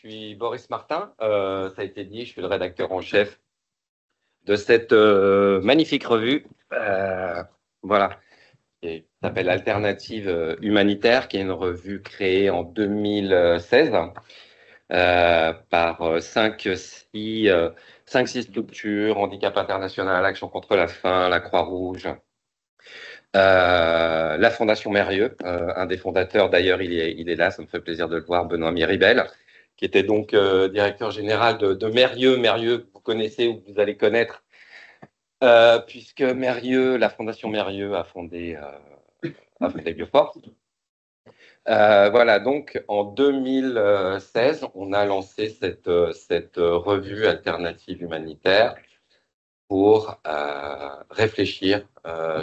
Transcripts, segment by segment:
suis Boris Martin. Ça a été dit, je suis le rédacteur en chef de cette magnifique revue, voilà, qui s'appelle Alternative Humanitaire, qui est une revue créée en 2016 par 5-6 structures: Handicap International, Action contre la faim, la Croix-Rouge, la Fondation Mérieux, un des fondateurs d'ailleurs, il est là, ça me fait plaisir de le voir, Benoît Miribel, qui était donc directeur général de Mérieux. Mérieux, vous connaissez ou vous allez connaître, puisque Mérieux, la Fondation Mérieux a fondé Bioforce. Voilà, donc en 2016, on a lancé cette revue alternative humanitaire pour réfléchir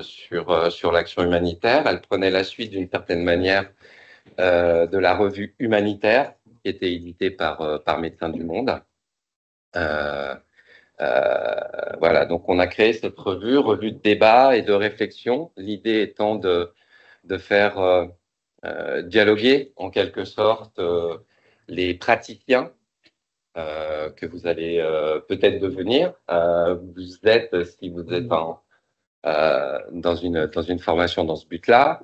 sur l'action humanitaire. Elle prenait la suite d'une certaine manière de la revue Humanitaire, qui était éditée par Médecins du Monde. Voilà, donc on a créé cette revue de débat et de réflexion, l'idée étant de faire dialoguer en quelque sorte les praticiens que vous allez peut-être devenir. Vous êtes, si vous êtes dans une formation dans ce but-là,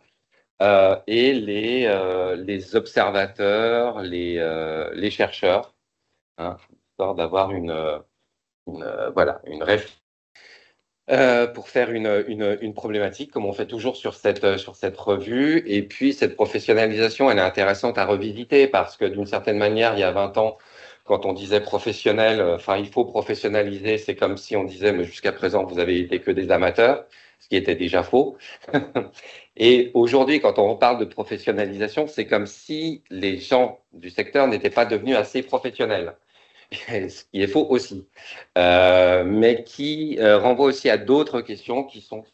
et les observateurs, les chercheurs, hein, histoire d'avoir voilà, une réflexion pour faire une problématique, comme on fait toujours sur cette revue. Et puis, cette professionnalisation, elle est intéressante à revisiter parce que d'une certaine manière, il y a 20 ans, quand on disait professionnel, il faut professionnaliser, c'est comme si on disait, mais jusqu'à présent, vous avez été que des amateurs, ce qui était déjà faux. Et aujourd'hui, quand on parle de professionnalisation, c'est comme si les gens du secteur n'étaient pas devenus assez professionnels. Ce qui est faux aussi, mais qui renvoie aussi à d'autres questions qui sont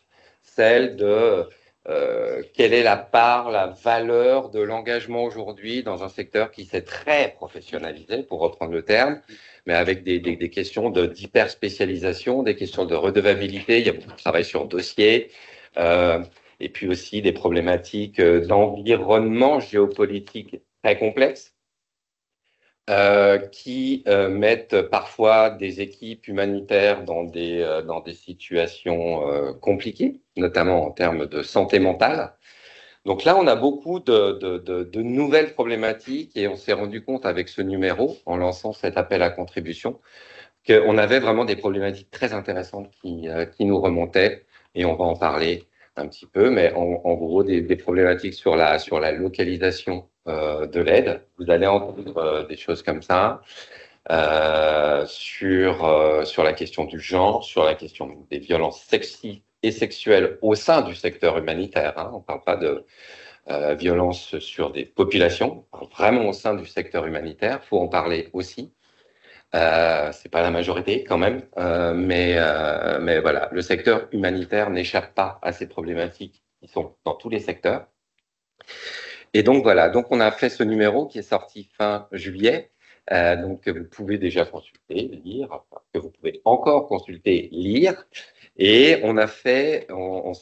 celles de quelle est la part, la valeur de l'engagement aujourd'hui dans un secteur qui s'est très professionnalisé, pour reprendre le terme, mais avec des questions d'hyper-spécialisation, des questions de redevabilité. Il y a beaucoup de travail sur dossier, et puis aussi des problématiques d'environnement géopolitique très complexes. Qui mettent parfois des équipes humanitaires dans des situations compliquées, notamment en termes de santé mentale. Donc là, on a beaucoup de nouvelles problématiques et on s'est rendu compte avec ce numéro, en lançant cet appel à contribution, qu'on avait vraiment des problématiques très intéressantes qui nous remontaient, et on va en parler un petit peu, mais en gros, des problématiques sur la localisation de l'aide. Vous allez entendre des choses comme ça, sur la question du genre, sur la question des violences sexistes et sexuelles au sein du secteur humanitaire. Hein. On ne parle pas de violences sur des populations, vraiment au sein du secteur humanitaire, il faut en parler aussi. C'est pas la majorité quand même, mais voilà, le secteur humanitaire n'échappe pas à ces problématiques qui sont dans tous les secteurs. Et donc voilà, donc on a fait ce numéro qui est sorti fin juillet, donc que vous pouvez déjà consulter, lire, que vous pouvez encore consulter, lire. Et on s'est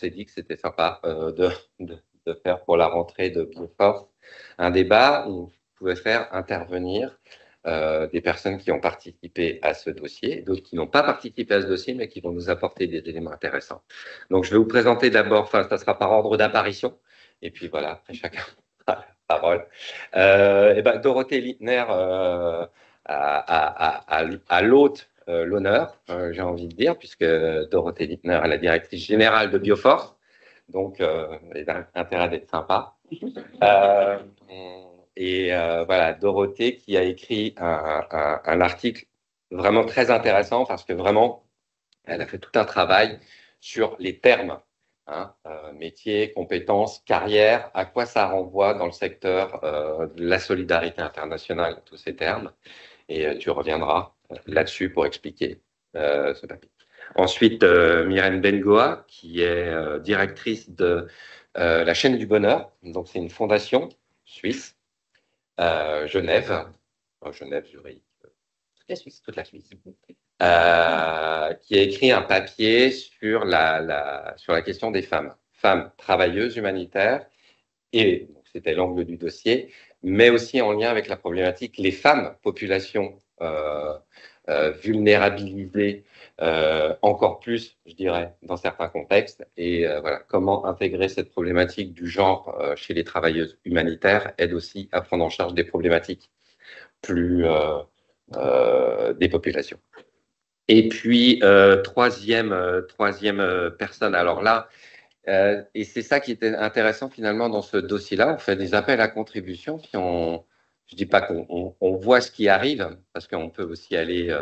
dit que c'était sympa de faire pour la rentrée de Bioforce un débat où vous pouvez faire intervenir des personnes qui ont participé à ce dossier, d'autres qui n'ont pas participé à ce dossier, mais qui vont nous apporter des éléments intéressants. Donc, je vais vous présenter d'abord, ça sera par ordre d'apparition, et puis voilà, après chacun a la parole. Dorothée Littner à l'hôte l'honneur, j'ai envie de dire, puisque Dorothée Littner est la directrice générale de Bioforce, donc elle a intérêt d'être sympa. Voilà, Dorothée qui a écrit un article vraiment très intéressant parce que vraiment, elle a fait tout un travail sur les termes, hein, métier, compétences, carrière, à quoi ça renvoie dans le secteur de la solidarité internationale, tous ces termes. Et tu reviendras là-dessus pour expliquer ce papier. Ensuite, Myrène Bengoa, qui est directrice de la chaîne du bonheur. Donc, c'est une fondation suisse. Genève, Zurich, toute la Suisse, qui a écrit un papier sur la question des femmes travailleuses humanitaires, et c'était l'angle du dossier, mais aussi en lien avec la problématique les femmes, population vulnérabilisées encore plus, je dirais, dans certains contextes. Et voilà, comment intégrer cette problématique du genre chez les travailleuses humanitaires aide aussi à prendre en charge des problématiques plus des populations. Et puis, troisième personne, alors là, et c'est ça qui était intéressant finalement dans ce dossier-là, on fait des appels à contribution, puis je dis pas qu'on voit ce qui arrive, parce qu'on peut aussi aller,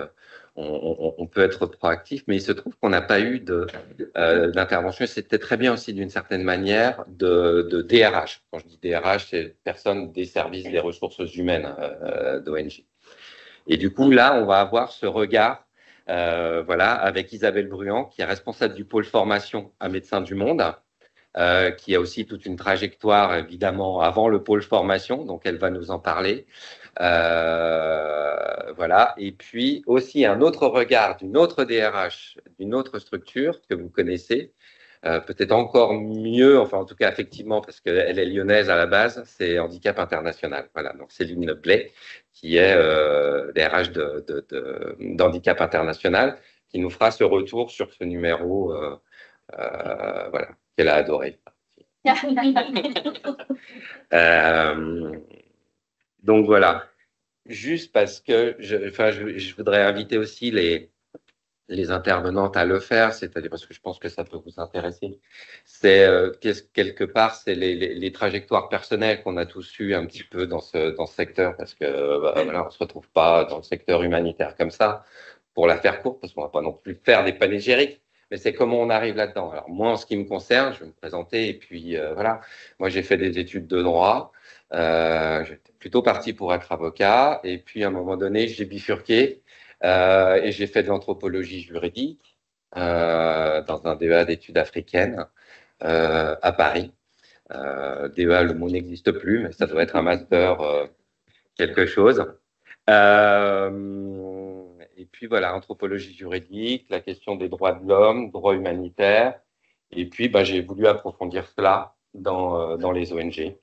on peut être proactif, mais il se trouve qu'on n'a pas eu d'intervention, et c'était très bien aussi d'une certaine manière de DRH. Quand je dis DRH, c'est personne des services des ressources humaines d'ONG. Et du coup, là, on va avoir ce regard, voilà, avec Isabelle Bruand, qui est responsable du pôle formation à Médecins du Monde, qui a aussi toute une trajectoire, évidemment, avant le pôle formation, donc elle va nous en parler. Voilà. Et puis aussi un autre regard d'une autre DRH, d'une autre structure que vous connaissez, peut-être encore mieux, enfin en tout cas effectivement, parce qu'elle est lyonnaise à la base, c'est Handicap International. Voilà, donc Céline Blais, qui est DRH d'Handicap International, qui nous fera ce retour sur ce numéro, voilà, qu'elle a adoré. Donc voilà, juste parce que je voudrais inviter aussi les intervenantes à le faire, c'est-à-dire parce que je pense que ça peut vous intéresser. C'est quelque part, c'est les trajectoires personnelles qu'on a tous eues un petit peu dans ce secteur, parce que voilà, on se retrouve pas dans le secteur humanitaire comme ça. Pour la faire courte, parce qu'on va pas non plus faire des panégyriques, mais c'est comment on arrive là-dedans. Alors moi, en ce qui me concerne, je vais me présenter et puis voilà. Moi, j'ai fait des études de droit. J'étais plutôt parti pour être avocat, et puis à un moment donné, j'ai bifurqué. Et j'ai fait de l'anthropologie juridique dans un DEA d'études africaines à Paris. DEA, le mot n'existe plus, mais ça doit être un master quelque chose. Et puis voilà, anthropologie juridique, la question des droits de l'homme, droits humanitaires. Et puis bah, j'ai voulu approfondir cela dans les ONG,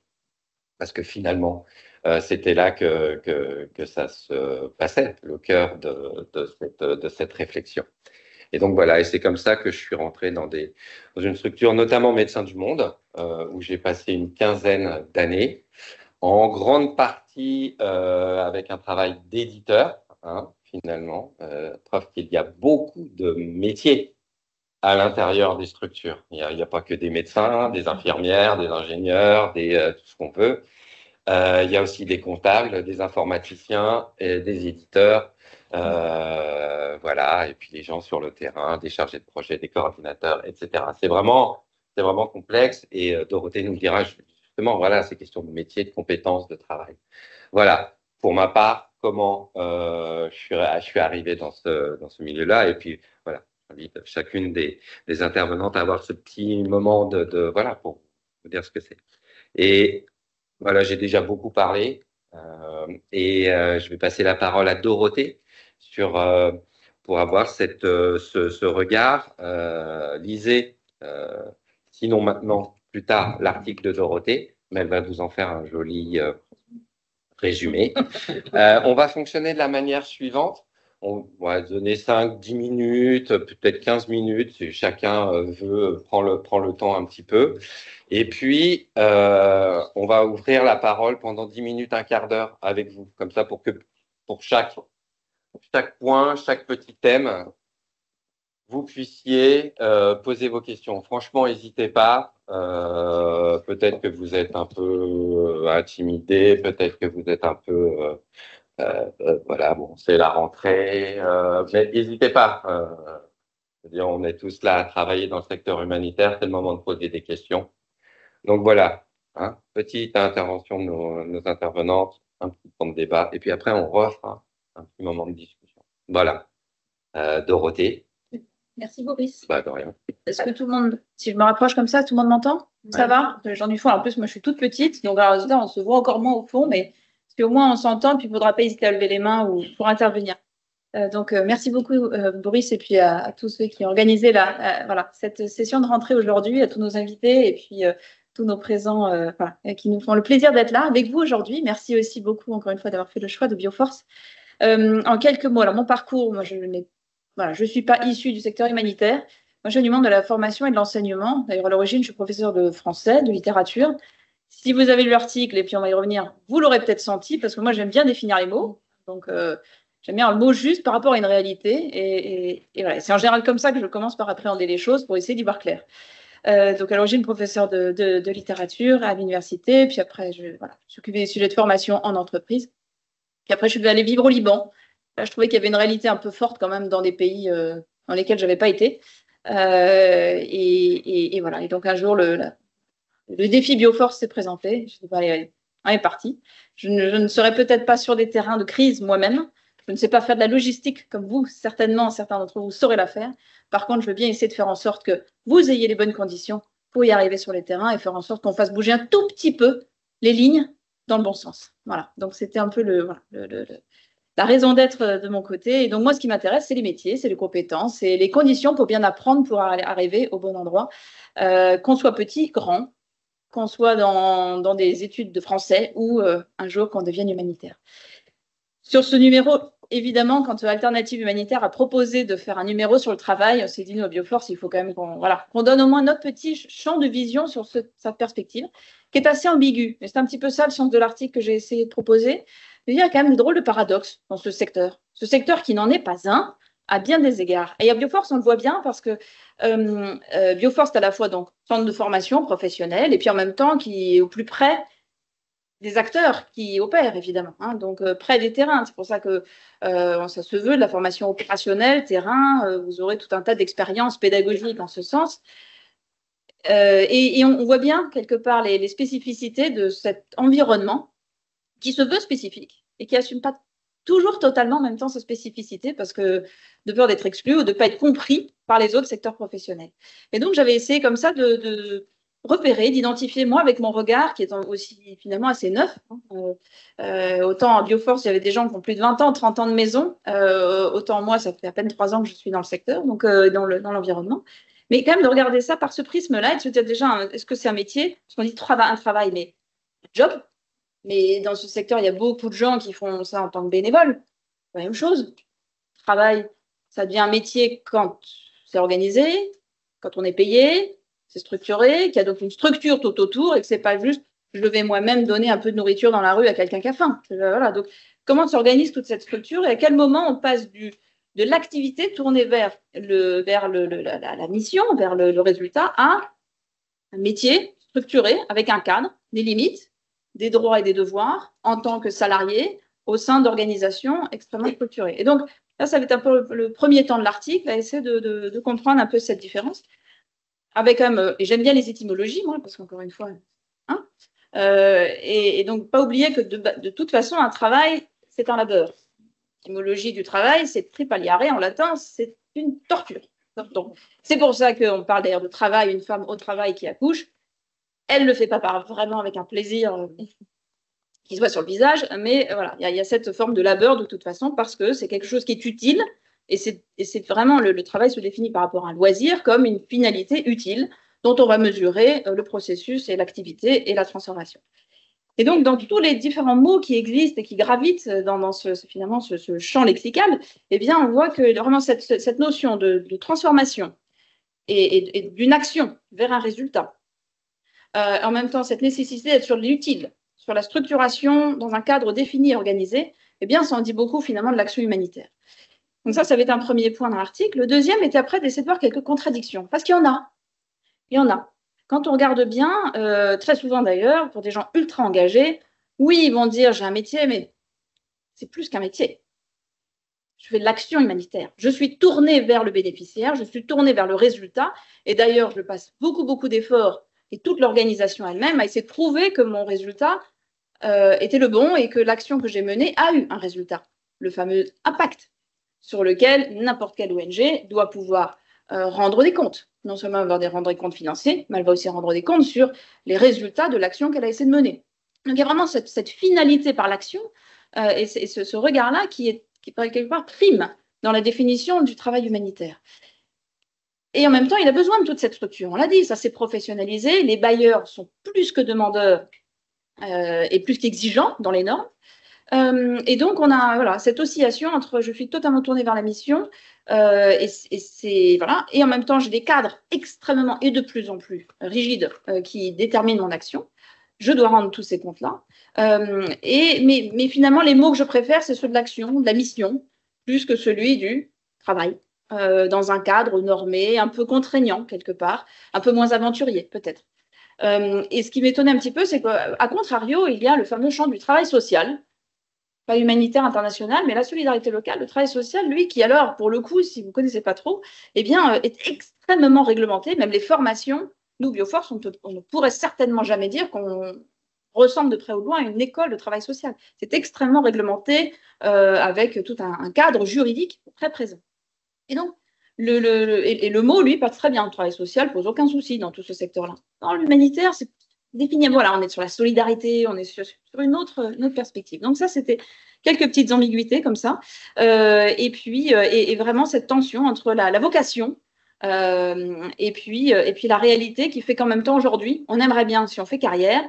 parce que finalement, c'était là que ça se passait, le cœur de cette réflexion. Et donc voilà, et c'est comme ça que je suis rentré dans une structure, notamment Médecins du Monde, où j'ai passé une quinzaine d'années, en grande partie avec un travail d'éditeur, hein, finalement, preuve qu'il y a beaucoup de métiers à l'intérieur des structures. Il n'y a pas que des médecins, des infirmières, des ingénieurs, tout ce qu'on veut. Il y a aussi des comptables, des informaticiens, et des éditeurs, voilà, et puis les gens sur le terrain, des chargés de projet, des coordinateurs, etc. C'est vraiment complexe, et Dorothée nous dira justement, voilà, ces questions de métier, de compétences, de travail. Voilà, pour ma part, comment je suis arrivé dans ce milieu-là, et puis voilà, j'invite chacune des intervenantes à avoir ce petit moment voilà, pour vous dire ce que c'est. Et voilà, j'ai déjà beaucoup parlé et je vais passer la parole à Dorothée pour avoir ce regard. Lisez, sinon maintenant, plus tard, l'article de Dorothée, mais elle va vous en faire un joli résumé. On va fonctionner de la manière suivante. On va donner 5, 10 minutes, peut-être 15 minutes, si chacun prend le temps un petit peu. Et puis, on va ouvrir la parole pendant 10 minutes, un quart d'heure avec vous, comme ça pour chaque point, chaque petit thème, vous puissiez poser vos questions. Franchement, n'hésitez pas. Peut-être que vous êtes un peu intimidé, peut-être que vous êtes un peu... voilà, bon, c'est la rentrée, mais n'hésitez pas. C'est-à-dire, on est tous là à travailler dans le secteur humanitaire, c'est le moment de poser des questions. Donc voilà, hein, petite intervention de nos intervenantes, un petit temps de débat, et puis après on refera un petit moment de discussion. Voilà, Dorothée. Merci Boris. Bah, de rien. Est-ce que tout le monde, si je me rapproche comme ça, tout le monde m'entend? Ça va? J'en ai fond. En plus, moi je suis toute petite, donc alors, on se voit encore moins au fond, mais au moins on s'entend, puis il ne faudra pas hésiter à lever les mains ou pour intervenir. Donc merci beaucoup Boris, et puis à tous ceux qui ont organisé voilà, cette session de rentrée aujourd'hui, à tous nos invités, et puis tous nos présents qui nous font le plaisir d'être là avec vous aujourd'hui. Merci aussi beaucoup, encore une fois, d'avoir fait le choix de Bioforce. En quelques mots, alors mon parcours, moi, je ne suis pas issue du secteur humanitaire. Moi, je suis du monde de la formation et de l'enseignement. D'ailleurs, à l'origine, je suis professeure de français, de littérature. Si vous avez lu l'article, et puis on va y revenir, vous l'aurez peut-être senti, parce que moi, j'aime bien définir les mots. Donc, j'aime bien le mot juste par rapport à une réalité. Et voilà, c'est en général comme ça que je commence par appréhender les choses pour essayer d'y voir clair. Donc, à l'origine, professeure de littérature à l'université. Puis après, je suis occupée des sujets de formation en entreprise. Puis après, je suis allée vivre au Liban. Là, je trouvais qu'il y avait une réalité un peu forte quand même dans des pays dans lesquels je n'avais pas été. Et voilà. Et donc, un jour, le défi Bioforce s'est présenté. Je dis, allez, on est parti. Je ne serai peut-être pas sur des terrains de crise moi-même. Je ne sais pas faire de la logistique comme vous, certainement, certains d'entre vous saurez la faire. Par contre, je veux bien essayer de faire en sorte que vous ayez les bonnes conditions pour y arriver sur les terrains et faire en sorte qu'on fasse bouger un tout petit peu les lignes dans le bon sens. Voilà. Donc, c'était un peu la raison d'être de mon côté. Et donc, moi, ce qui m'intéresse, c'est les métiers, c'est les compétences, c'est les conditions pour bien apprendre, pour arriver au bon endroit, qu'on soit petit, grand, qu'on soit dans des études de français ou un jour qu'on devienne humanitaire. Sur ce numéro, évidemment, quand Alternative Humanitaire a proposé de faire un numéro sur le travail, on s'est dit, nous, à Bioforce, il faut quand même qu'on donne au moins notre petit champ de vision sur cette perspective, qui est assez ambiguë. Mais c'est un petit peu ça le sens de l'article que j'ai essayé de proposer. Il y a quand même des drôles de paradoxes dans ce secteur. Ce secteur qui n'en est pas un, à bien des égards. Et à Bioforce, on le voit bien parce que Bioforce est à la fois donc centre de formation professionnelle et puis en même temps qui est au plus près des acteurs qui opèrent, évidemment, hein, donc près des terrains. C'est pour ça que ça se veut de la formation opérationnelle, terrain. Vous aurez tout un tas d'expériences pédagogiques en ce sens. Et on voit bien, quelque part, les spécificités de cet environnement qui se veut spécifique et qui n'assume pas toujours totalement en même temps sa spécificité parce que de peur d'être exclu ou de ne pas être compris par les autres secteurs professionnels. Et donc, j'avais essayé comme ça de repérer, d'identifier, moi, avec mon regard, qui est aussi finalement assez neuf. Autant à Bioforce, il y avait des gens qui ont plus de 20 ans, 30 ans de maison. Autant moi, ça fait à peine 3 ans que je suis dans le secteur, donc dans l'environnement. Mais quand même de regarder ça par ce prisme-là et de se dire déjà, est-ce que c'est un métier? Parce qu'on dit un travail, mais un job. Mais dans ce secteur, il y a beaucoup de gens qui font ça en tant que bénévoles. La même chose. Le travail, ça devient un métier quand c'est organisé, quand on est payé, c'est structuré, qu'il y a donc une structure tout autour et que c'est pas juste je vais moi-même donner un peu de nourriture dans la rue à quelqu'un qui a faim. Voilà. Donc, comment s'organise toute cette structure et à quel moment on passe de l'activité tournée vers la mission, vers le résultat, à un métier structuré avec un cadre, des limites, des droits et des devoirs en tant que salarié au sein d'organisations extrêmement structurées. Et donc, là, ça va être un peu le premier temps de l'article, à essayer de comprendre un peu cette différence. Avec et j'aime bien les étymologies, moi, parce qu'encore une fois, hein, et donc, pas oublier que de toute façon, un travail, c'est un labeur. L'étymologie du travail, c'est tripaliare en latin, c'est une torture. C'est pour ça qu'on parle d'ailleurs de travail, une femme au travail qui accouche. Elle ne le fait pas vraiment avec un plaisir qui se voit sur le visage, mais voilà, il y a cette forme de labeur de toute façon parce que c'est quelque chose qui est utile et c'est vraiment le travail se définit par rapport à un loisir comme une finalité utile dont on va mesurer le processus et l'activité et la transformation. Et donc, dans tous les différents mots qui existent et qui gravitent dans finalement ce champ lexical, eh bien, on voit que vraiment cette notion de transformation et d'une action vers un résultat, en même temps, cette nécessité d'être sur l'utile, sur la structuration dans un cadre défini et organisé, eh bien, ça en dit beaucoup finalement de l'action humanitaire. Donc ça va être un premier point dans l'article. Le deuxième était après d'essayer de voir quelques contradictions, parce qu'il y en a. Il y en a. Quand on regarde bien, très souvent d'ailleurs, pour des gens ultra engagés, oui, ils vont dire j'ai un métier, mais c'est plus qu'un métier. Je fais de l'action humanitaire. Je suis tournée vers le bénéficiaire, je suis tournée vers le résultat, et d'ailleurs, je passe beaucoup d'efforts et toute l'organisation elle-même a essayé de prouver que mon résultat était le bon et que l'action que j'ai menée a eu un résultat, le fameux impact, sur lequel n'importe quelle ONG doit pouvoir rendre des comptes. Non seulement avoir rendre des comptes financiers, mais elle va aussi rendre des comptes sur les résultats de l'action qu'elle a essayé de mener. Donc il y a vraiment cette finalité par l'action et ce regard-là qui quelque part prime dans la définition du travail humanitaire. Et en même temps, il a besoin de toute cette structure. On l'a dit, ça s'est professionnalisé. Les bailleurs sont plus que demandeurs et plus qu'exigeants dans les normes. Et donc, on a voilà, cette oscillation entre je suis totalement tournée vers la mission voilà, et en même temps, j'ai des cadres extrêmement et de plus en plus rigides qui déterminent mon action. Je dois rendre tous ces comptes-là. Mais finalement, les mots que je préfère, c'est ceux de l'action, de la mission, plus que celui du travail, dans un cadre normé, un peu contraignant quelque part, un peu moins aventurier peut-être. Et ce qui m'étonnait un petit peu, c'est qu'à contrario, il y a le fameux champ du travail social, pas humanitaire international, mais la solidarité locale, le travail social, lui, qui alors, pour le coup, si vous ne connaissez pas trop, eh bien, est extrêmement réglementé. Même les formations, nous, Bioforce, on ne pourrait certainement jamais dire qu'on ressemble de près ou de loin à une école de travail social. C'est extrêmement réglementé avec tout un cadre juridique très présent. Et donc, le mot, lui, passe très bien. Le travail social pose aucun souci dans tout ce secteur-là. Dans l'humanitaire, c'est défini. Voilà, on est sur la solidarité, on est sur une autre perspective. Donc ça, c'était quelques petites ambiguïtés comme ça. Et puis, et vraiment cette tension entre la vocation et puis la réalité qui fait qu'en même temps, aujourd'hui, on aimerait bien, si on fait carrière,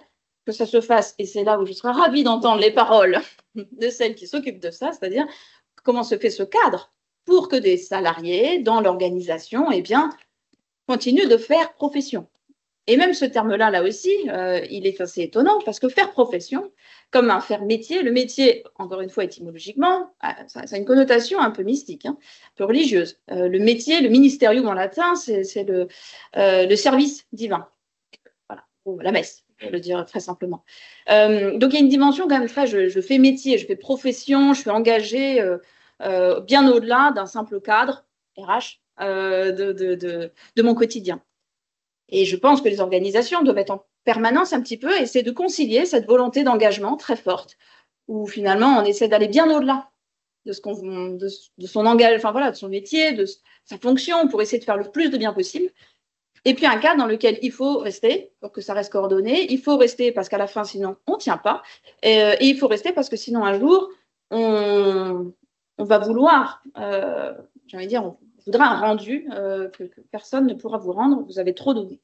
que ça se fasse. Et c'est là où je serais ravie d'entendre les paroles de celles qui s'occupent de ça, c'est-à-dire comment se fait ce cadre pour que des salariés dans l'organisation eh bien, continuent de faire profession. Et même ce terme-là, là aussi, il est assez étonnant parce que faire profession, comme un faire métier, le métier, encore une fois, étymologiquement, ça a une connotation un peu mystique, hein, un peu religieuse. Le métier, le ministerium en latin, c'est le service divin. Voilà, ou la messe, pour le dire très simplement. Donc il y a une dimension quand même très, je fais métier, je fais profession, je suis engagée bien au-delà d'un simple cadre RH de mon quotidien. Et je pense que les organisations doivent être en permanence un petit peu, essayer de concilier cette volonté d'engagement très forte, où finalement on essaie d'aller bien au-delà de son engagement, enfin voilà, de son métier, de sa fonction, pour essayer de faire le plus de bien possible. Et puis un cadre dans lequel il faut rester pour que ça reste coordonné. Il faut rester parce qu'à la fin, sinon, on ne tient pas. Et il faut rester parce que sinon, un jour, on va vouloir, j'ai envie de dire, on voudra un rendu que personne ne pourra vous rendre. Vous avez trop donné.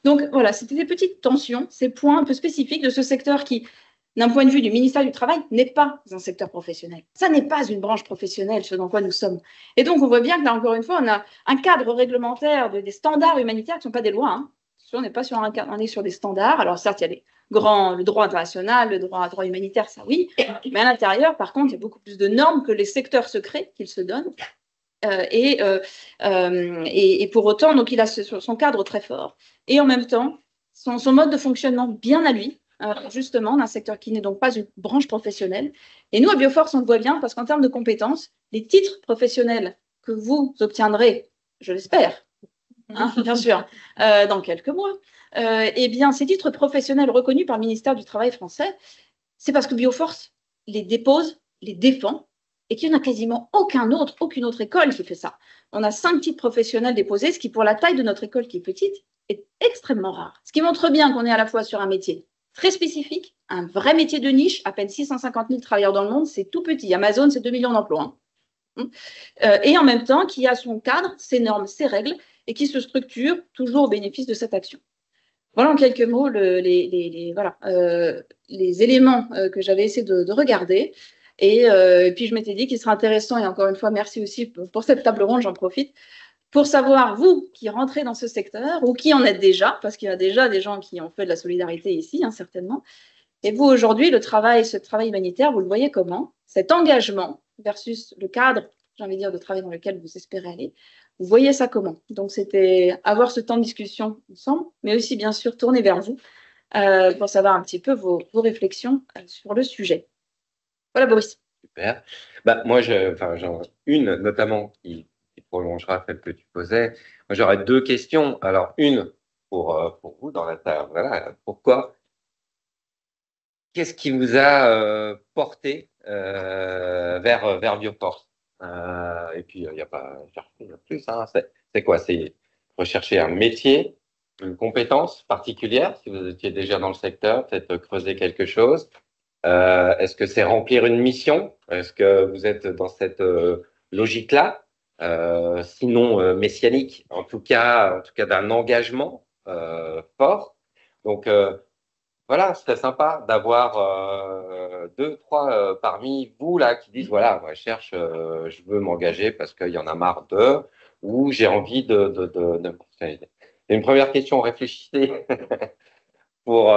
Donc voilà, c'était des petites tensions, ces points un peu spécifiques de ce secteur qui, d'un point de vue du ministère du Travail, n'est pas un secteur professionnel. Ça n'est pas une branche professionnelle, ce dans quoi nous sommes. Et donc, on voit bien que là, encore une fois, on a un cadre réglementaire des standards humanitaires qui ne sont pas des lois. Hein. On n'est pas sur on est sur des standards. Alors, certes, il y a le droit international, le droit humanitaire, ça oui. Mais à l'intérieur, par contre, il y a beaucoup plus de normes que les secteurs secrets qu'ils se donnent. Et pour autant, donc, il a son cadre très fort. Et en même temps, son mode de fonctionnement bien à lui, justement, d'un secteur qui n'est donc pas une branche professionnelle. Et nous, à Bioforce, on le voit bien parce qu'en termes de compétences, les titres professionnels que vous obtiendrez, je l'espère, hein, bien sûr, dans quelques mois, eh bien, ces titres professionnels reconnus par le ministère du Travail français, c'est parce que Bioforce les dépose, les défend, et qu'il n'y en a quasiment aucune autre école qui fait ça. On a 5 titres professionnels déposés, ce qui, pour la taille de notre école qui est petite, est extrêmement rare. Ce qui montre bien qu'on est à la fois sur un métier très spécifique, un vrai métier de niche, à peine 650 000 travailleurs dans le monde, c'est tout petit. Amazon, c'est 2 millions d'emplois. Hein. Et en même temps, qui a son cadre, ses normes, ses règles, et qui se structure toujours au bénéfice de cette action. Voilà en quelques mots les éléments que j'avais essayé de regarder. Et puis je m'étais dit qu'il serait intéressant, et encore une fois, merci aussi pour cette table ronde, j'en profite, pour savoir, vous qui rentrez dans ce secteur, ou qui en êtes déjà, parce qu'il y a déjà des gens qui ont fait de la solidarité ici, hein, certainement. Et vous, aujourd'hui, ce travail humanitaire, vous le voyez comment? Cet engagement versus le cadre, j'ai envie de dire, de travail dans lequel vous espérez aller, vous voyez ça comment? Donc, c'était avoir ce temps de discussion ensemble, mais aussi, bien sûr, tourner vers vous pour savoir un petit peu vos réflexions sur le sujet. Voilà, Boris. Super. Bah, moi, j'en une notamment qui prolongera celle que tu posais. Moi, j'aurais 2 questions. Alors, une pour vous dans la table. Voilà, pourquoi? Qu'est-ce qui vous a porté vers Bioforce? Et puis, il n'y a pas plus. Hein. C'est quoi? C'est rechercher un métier, une compétence particulière, si vous étiez déjà dans le secteur, peut-être creuser quelque chose. Est-ce que c'est remplir une mission? Est-ce que vous êtes dans cette logique-là? sinon messianique, en tout cas d'un engagement fort. Donc voilà, c'est très sympa d'avoir deux, trois parmi vous là qui disent voilà, moi je veux m'engager parce qu'il y en a marre d'eux, ou j'ai envie C'est une première question, réfléchissez pour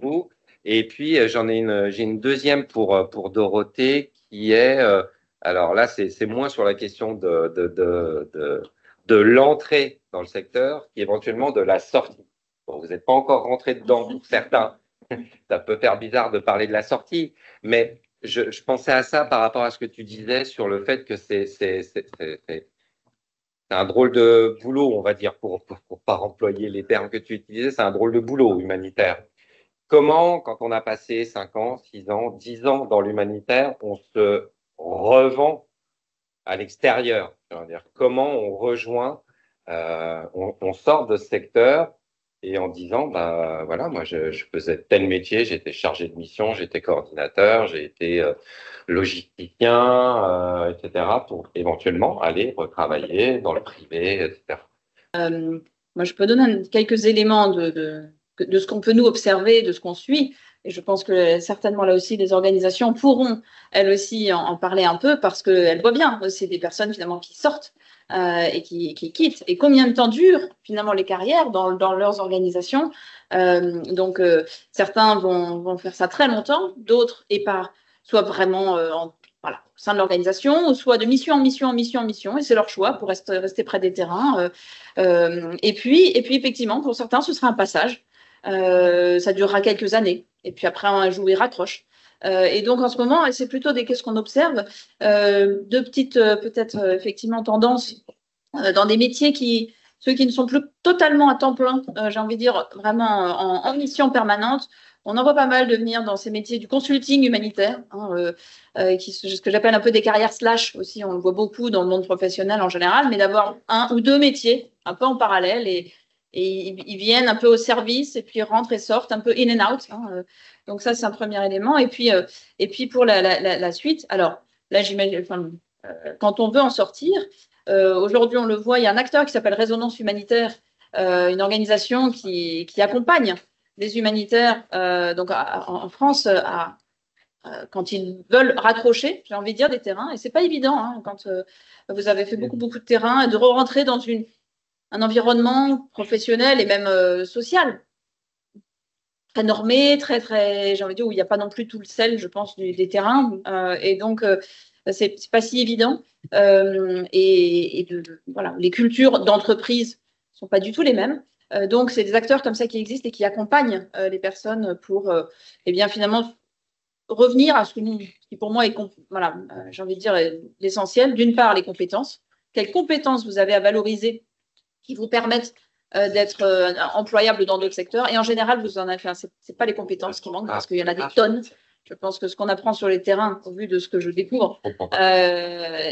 vous. Et puis j'ai une deuxième pour Dorothée qui est, alors là c'est moins sur la question de l'entrée dans le secteur, qui éventuellement de la sortie. Bon, vous n'êtes pas encore rentré dedans pour certains, ça peut faire bizarre de parler de la sortie, mais je pensais à ça par rapport à ce que tu disais sur le fait que c'est un drôle de boulot, on va dire, pour pas employer les termes que tu utilisais, c'est un drôle de boulot humanitaire. Comment, quand on a passé 5 ans, 6 ans, 10 ans dans l'humanitaire, on se revend à l'extérieur? Comment on rejoint, on sort de ce secteur et en disant, bah, voilà, moi je faisais tel métier, j'étais chargé de mission, j'étais coordinateur, j'ai été logisticien, etc., pour éventuellement aller retravailler dans le privé, etc. Moi, je peux donner quelques éléments de ce qu'on peut nous observer, de ce qu'on suit. Et je pense que certainement là aussi, les organisations pourront elles aussi en parler un peu parce qu'elles voient bien aussi des personnes finalement qui sortent et qui quittent. Et combien de temps durent finalement les carrières dans leurs organisations. Certains vont faire ça très longtemps, d'autres et pas soit vraiment voilà, au sein de l'organisation, soit de mission en mission en mission en mission, et c'est leur choix pour rester près des terrains. Et puis, effectivement, pour certains, ce sera un passage. Ça durera quelques années. Et puis après, un jour, ils raccrochent. Et donc, en ce moment, c'est plutôt qu'est-ce qu'on observe, deux petites, peut-être, effectivement, tendances dans des métiers ceux qui ne sont plus totalement à temps plein, j'ai envie de dire, vraiment en mission permanente. On en voit pas mal de venir dans ces métiers du consulting humanitaire, hein, ce que j'appelle un peu des carrières slash aussi. On le voit beaucoup dans le monde professionnel en général, mais d'avoir un ou deux métiers un peu en parallèle et ils viennent un peu au service et puis rentrent et sortent un peu in and out. Hein, donc ça, c'est un premier élément. Et puis pour la suite, alors là, j'imagine, enfin, quand on veut en sortir, aujourd'hui, on le voit, il y a un acteur qui s'appelle Résonance Humanitaire, une organisation qui accompagne les humanitaires donc en France quand ils veulent raccrocher, j'ai envie de dire, des terrains. Et c'est pas évident hein, quand vous avez fait beaucoup, beaucoup de terrain, de rentrer dans un environnement professionnel et même social très normé, très, très, j'ai envie de dire, où il n'y a pas non plus tout le sel, je pense, des terrains. Et donc, c'est pas si évident. Voilà, les cultures d'entreprise sont pas du tout les mêmes. Donc, c'est des acteurs comme ça qui existent et qui accompagnent les personnes pour, eh bien, finalement, revenir à ce qui pour moi est, voilà, j'ai envie de dire, l'essentiel. D'une part, les compétences. Quelles compétences vous avez à valoriser qui vous permettent d'être employable dans d'autres secteurs. Et en général, vous en avez fait. C'est pas les compétences qui manquent parce qu'il y en a des tonnes. Je pense que ce qu'on apprend sur les terrains, au vu de ce que je découvre,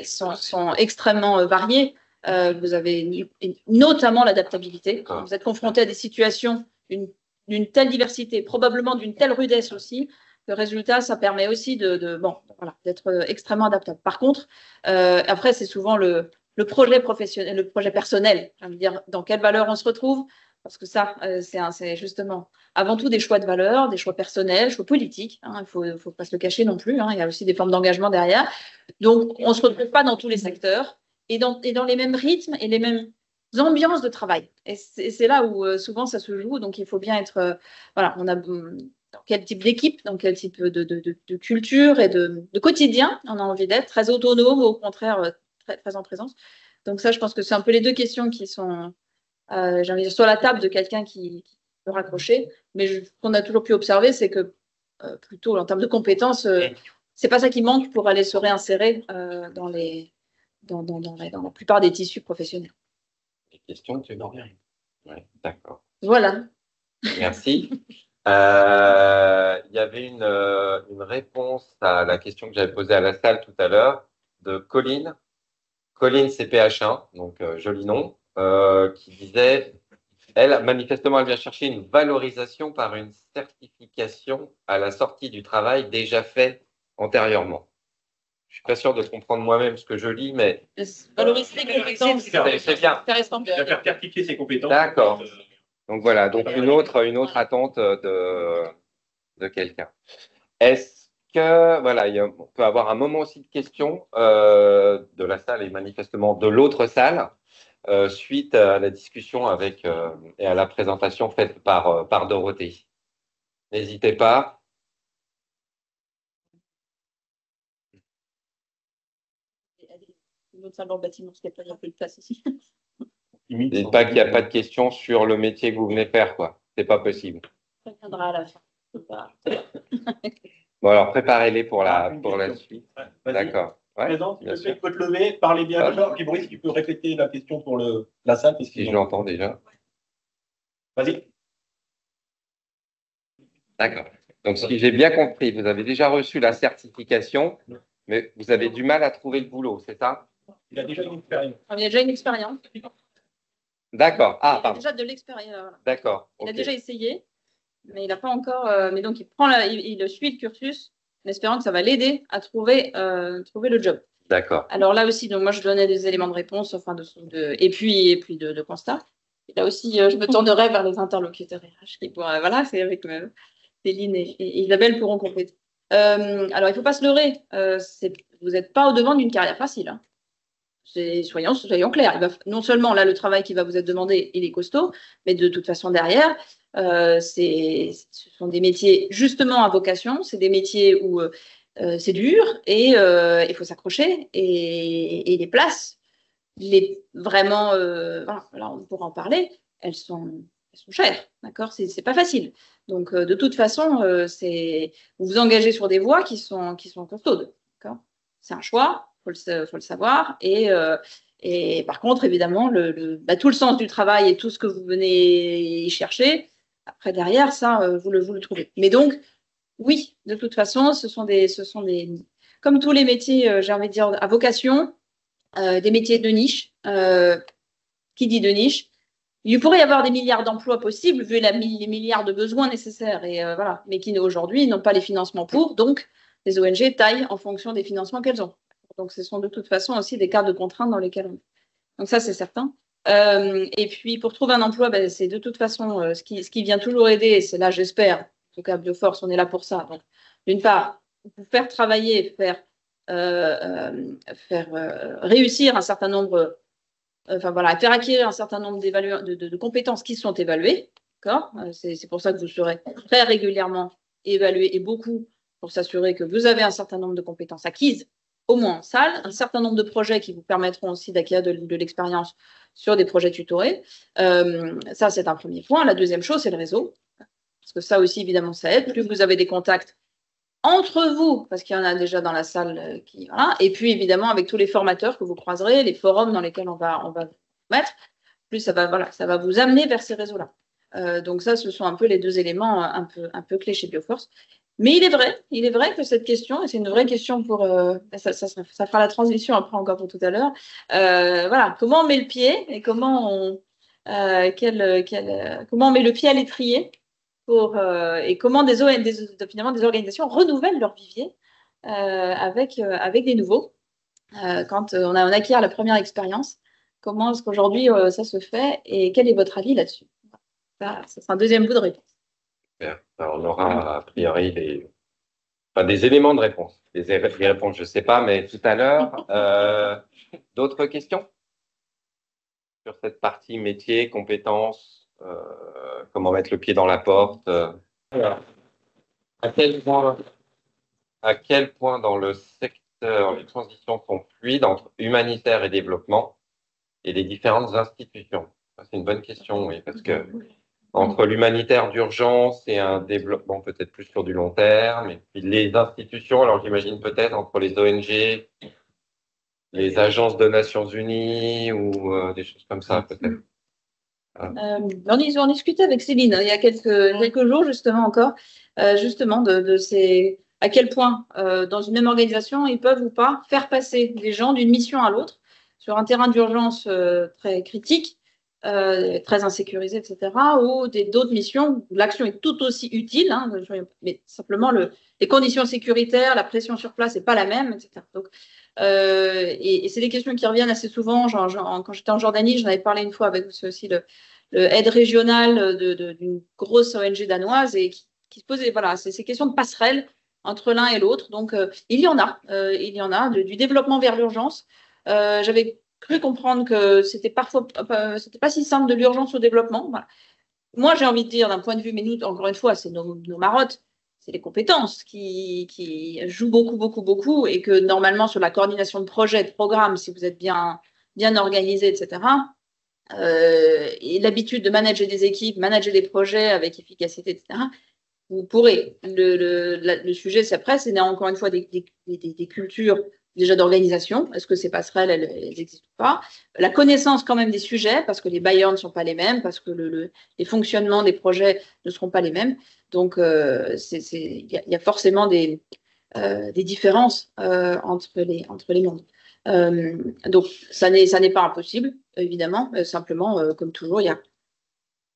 sont extrêmement variés. Vous avez notamment l'adaptabilité. Quand vous êtes confronté à des situations d'une telle diversité, probablement d'une telle rudesse aussi, le résultat, ça permet aussi d'être extrêmement adaptable. Par contre, après, c'est souvent le projet professionnel, le projet personnel, j'ai envie de dire, dans quelle valeur on se retrouve, parce que ça, c'est justement avant tout des choix de valeurs, des choix personnels, choix politiques. Hein, il ne faut pas se le cacher non plus. Hein, il y a aussi des formes d'engagement derrière. Donc, on ne se retrouve pas dans tous les secteurs et dans les mêmes rythmes et les mêmes ambiances de travail. Et c'est là où souvent ça se joue. Donc, il faut bien être, voilà, on a dans quel type d'équipe, dans quel type de culture et de quotidien on a envie d'être, très autonome ou au contraire très, très en présence. Donc ça, je pense que c'est un peu les deux questions qui sont, j'ai envie de dire, sur la table de quelqu'un qui peut raccrocher. Mais ce qu'on a toujours pu observer, c'est que plutôt en termes de compétences, c'est pas ça qui manque pour aller se réinsérer dans la plupart des tissus professionnels. Les questions, tu n'en rien. Ouais, d'accord. Voilà. Merci. Il y avait une réponse à la question que j'avais posée à la salle tout à l'heure de Colline. Colline CPH1, donc joli nom, qui disait, elle, manifestement, elle vient chercher une valorisation par une certification à la sortie du travail déjà fait antérieurement. suis pas sûr de comprendre moi-même ce que je lis, mais Valoriser les compétences. c'est bien. Intéressant. Il va faire certifier ses compétences. D'accord. Donc voilà, donc une autre attente de quelqu'un. Est-ce que, voilà, on peut avoir un moment aussi de questions de la salle et manifestement de l'autre salle suite à la discussion avec et à la présentation faite par Dorothée. N'hésitez pas. Une autre salle dans le bâtiment, parce qu'il n'y a plus de place ici. Dites pas qu'il n'y a pas de questions sur le métier que vous venez faire, quoi. C'est pas possible. Ça viendra à la fin. Bon, alors préparez-les pour la suite. Vas-y. D'accord. Ouais, Présente, bien tu sûr. peux te lever, parler bien. Puis Boris, tu peux répéter la question pour la salle. Si je l'entends déjà. Vas-y. D'accord. Donc, si j'ai bien compris, vous avez déjà reçu la certification, mais vous avez du mal à trouver le boulot, c'est ça? Il a déjà une expérience. Il a déjà une expérience. D'accord. Ah, Il a pardon. déjà de l'expérience. Voilà. D'accord. Il a Ok. déjà essayé, mais il n'a pas encore. Mais donc, il suit le cursus en espérant que ça va l'aider à trouver le job. D'accord. Alors là aussi, donc moi, je donnais des éléments de réponse, enfin et puis de constat. Et là aussi, je me tournerai vers les interlocuteurs RH qui pourraient, voilà, c'est avec Céline et Isabelle pourront compléter. Alors, il ne faut pas se leurrer. Vous n'êtes pas au-devant d'une carrière facile. Hein. Soyons clairs. Non seulement là, le travail qui va vous être demandé, il est costaud, mais de toute façon, derrière, ce sont des métiers justement à vocation. C'est des métiers où c'est dur et il faut s'accrocher. Et les places, vraiment, là, on pourra en parler, elles sont chères. D'accord, c'est pas facile. Donc, de toute façon, vous vous engagez sur des voies qui sont costaudes. D'accord, c'est un choix. Faut le savoir. Et par contre, évidemment, tout le sens du travail et tout ce que vous venez y chercher, après, derrière, ça, vous le trouvez. Mais donc, oui, de toute façon, ce sont des comme tous les métiers, j'ai envie de dire, à vocation, des métiers de niche. Qui dit de niche? Il pourrait y avoir des milliards d'emplois possibles, vu les milliards de besoins nécessaires, et voilà, mais qui aujourd'hui n'ont pas les financements pour. Donc, les ONG taillent en fonction des financements qu'elles ont. Donc, ce sont de toute façon aussi des cas de contraintes dans lesquels on est. Donc, ça, c'est certain. Et puis, pour trouver un emploi, c'est de toute façon ce qui vient toujours aider, et c'est là, j'espère, en tout cas, Bioforce, on est là pour ça. Donc, d'une part, vous faire travailler, faire réussir un certain nombre, faire acquérir un certain nombre de compétences qui sont évaluées. D'accord ? C'est pour ça que vous serez très régulièrement évalué et beaucoup pour s'assurer que vous avez un certain nombre de compétences acquises, au moins en salle, un certain nombre de projets qui vous permettront aussi d'acquérir de l'expérience sur des projets tutorés. Ça, c'est un premier point. La deuxième chose, c'est le réseau. Parce que ça aussi, évidemment, ça aide. Plus vous avez des contacts entre vous, parce qu'il y en a déjà dans la salle voilà. Et puis, évidemment, avec tous les formateurs que vous croiserez, les forums dans lesquels on va vous mettre, plus ça va vous amener vers ces réseaux-là. Donc ça, ce sont un peu les deux éléments un peu clés chez Bioforce. Mais il est vrai que cette question, et c'est une vraie question pour, ça fera la transition après encore pour tout à l'heure, voilà, comment on met le pied et comment on met le pied à l'étrier et comment finalement des organisations renouvellent leur vivier avec des nouveaux. Quand on acquiert la première expérience, comment est-ce qu'aujourd'hui ça se fait et quel est votre avis là-dessus? Ça sera un deuxième bout de réponse. Bien. Alors, on aura a priori des éléments de réponse. Les réponses, je ne sais pas, mais tout à l'heure, d'autres questions sur cette partie métier, compétences, comment mettre le pied dans la porte Alors, à quel point dans le secteur les transitions sont fluides entre humanitaire et développement et les différentes institutions? C'est une bonne question, oui, parce que entre l'humanitaire d'urgence et un développement peut-être plus sur du long terme, et puis les institutions, alors j'imagine peut-être entre les ONG, les agences de Nations Unies ou des choses comme ça, peut-être. On en discutait avec Céline il y a quelques jours, justement encore, justement de ces à quel point dans une même organisation, ils peuvent ou pas faire passer des gens d'une mission à l'autre sur un terrain d'urgence très critique. très insécurisées, etc., ou d'autres missions où l'action est tout aussi utile, hein, mais simplement les conditions sécuritaires, la pression sur place n'est pas la même, etc. Donc, et c'est des questions qui reviennent assez souvent. Quand j'étais en Jordanie, j'en avais parlé une fois avec aussi le aide régional d'une grosse ONG danoise et qui se posait voilà, ces questions de passerelle entre l'un et l'autre. Donc, il y en a du développement vers l'urgence. J'avais cru comprendre que c'était pas si simple de l'urgence au développement. Voilà. Moi, j'ai envie de dire d'un point de vue, mais nous, encore une fois, c'est nos marottes, c'est les compétences qui jouent beaucoup, beaucoup, beaucoup, et que normalement, sur la coordination de projets, de programmes, si vous êtes bien organisé, etc., et l'habitude de manager des équipes, manager des projets avec efficacité, etc., vous pourrez. Le sujet, c'est après, c'est encore une fois des cultures déjà d'organisation. Est-ce que ces passerelles, elles existent ou pas? La connaissance quand même des sujets, parce que les bailleurs ne sont pas les mêmes, parce que les fonctionnements des projets ne seront pas les mêmes. Donc, il y a forcément des différences entre les mondes. Donc, ça n'est pas impossible, évidemment. Simplement, comme toujours, il y a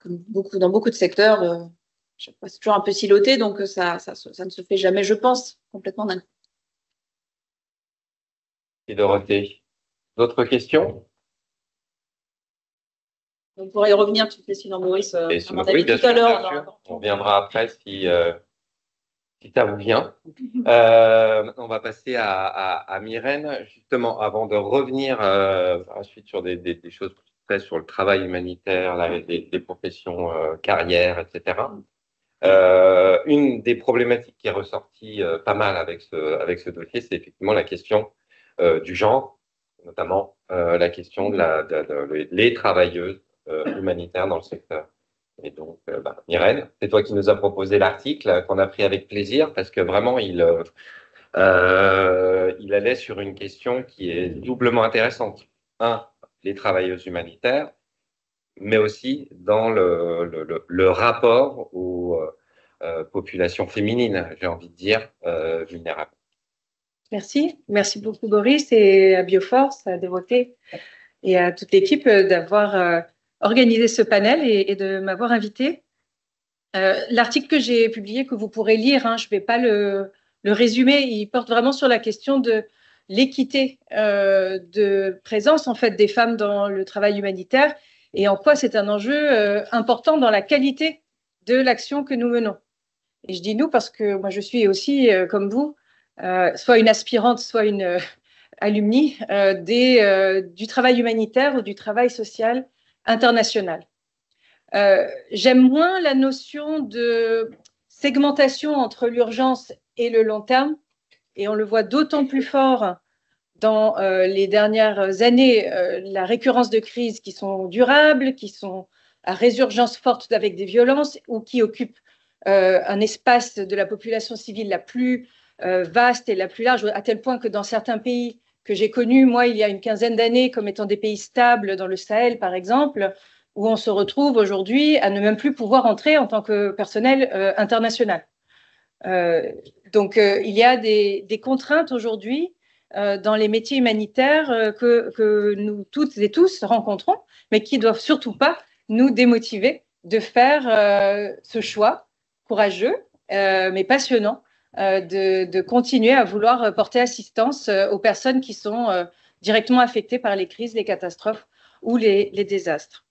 dans beaucoup de secteurs, c'est toujours un peu siloté, donc ça ne se fait jamais, je pense, complètement d'un coup. Et Dorothée, d'autres questions? On pourrait y revenir, tu sais, sinon Maurice, Et on en a oui, vu bien tout à sûr, l'heure. bien sûr. On reviendra après si ça vous vient. On va passer à Myrène, justement, avant de revenir ensuite sur des choses plus sur le travail humanitaire, des professions carrières, etc. Une des problématiques qui est ressortie pas mal avec ce dossier, c'est effectivement la question du genre, notamment la question les travailleuses humanitaires dans le secteur. Et donc, Myrène, c'est toi qui nous as proposé l'article qu'on a pris avec plaisir parce que vraiment, il allait sur une question qui est doublement intéressante. Un, les travailleuses humanitaires, mais aussi dans le rapport aux populations féminines, j'ai envie de dire, vulnérables. Merci beaucoup Boris et à Bioforce, à Dorothée et à toute l'équipe d'avoir organisé ce panel et de m'avoir invité. L'article que j'ai publié, que vous pourrez lire, je ne vais pas le résumer, il porte vraiment sur la question de l'équité de présence en fait des femmes dans le travail humanitaire et en quoi c'est un enjeu important dans la qualité de l'action que nous menons. Et je dis nous parce que moi je suis aussi comme vous, soit une aspirante, soit une alumni du travail humanitaire ou du travail social international. J'aime moins la notion de segmentation entre l'urgence et le long terme, et on le voit d'autant plus fort dans les dernières années, la récurrence de crises qui sont durables, qui sont à résurgence forte avec des violences ou qui occupent un espace de la population civile la plus vaste et la plus large, à tel point que dans certains pays que j'ai connus, moi, il y a une quinzaine d'années, comme étant des pays stables dans le Sahel, par exemple, où on se retrouve aujourd'hui à ne même plus pouvoir entrer en tant que personnel international. Donc, il y a des contraintes aujourd'hui dans les métiers humanitaires que nous toutes et tous rencontrons, mais qui ne doivent surtout pas nous démotiver de faire ce choix courageux, mais passionnant, de continuer à vouloir porter assistance aux personnes qui sont directement affectées par les crises, les catastrophes ou les désastres.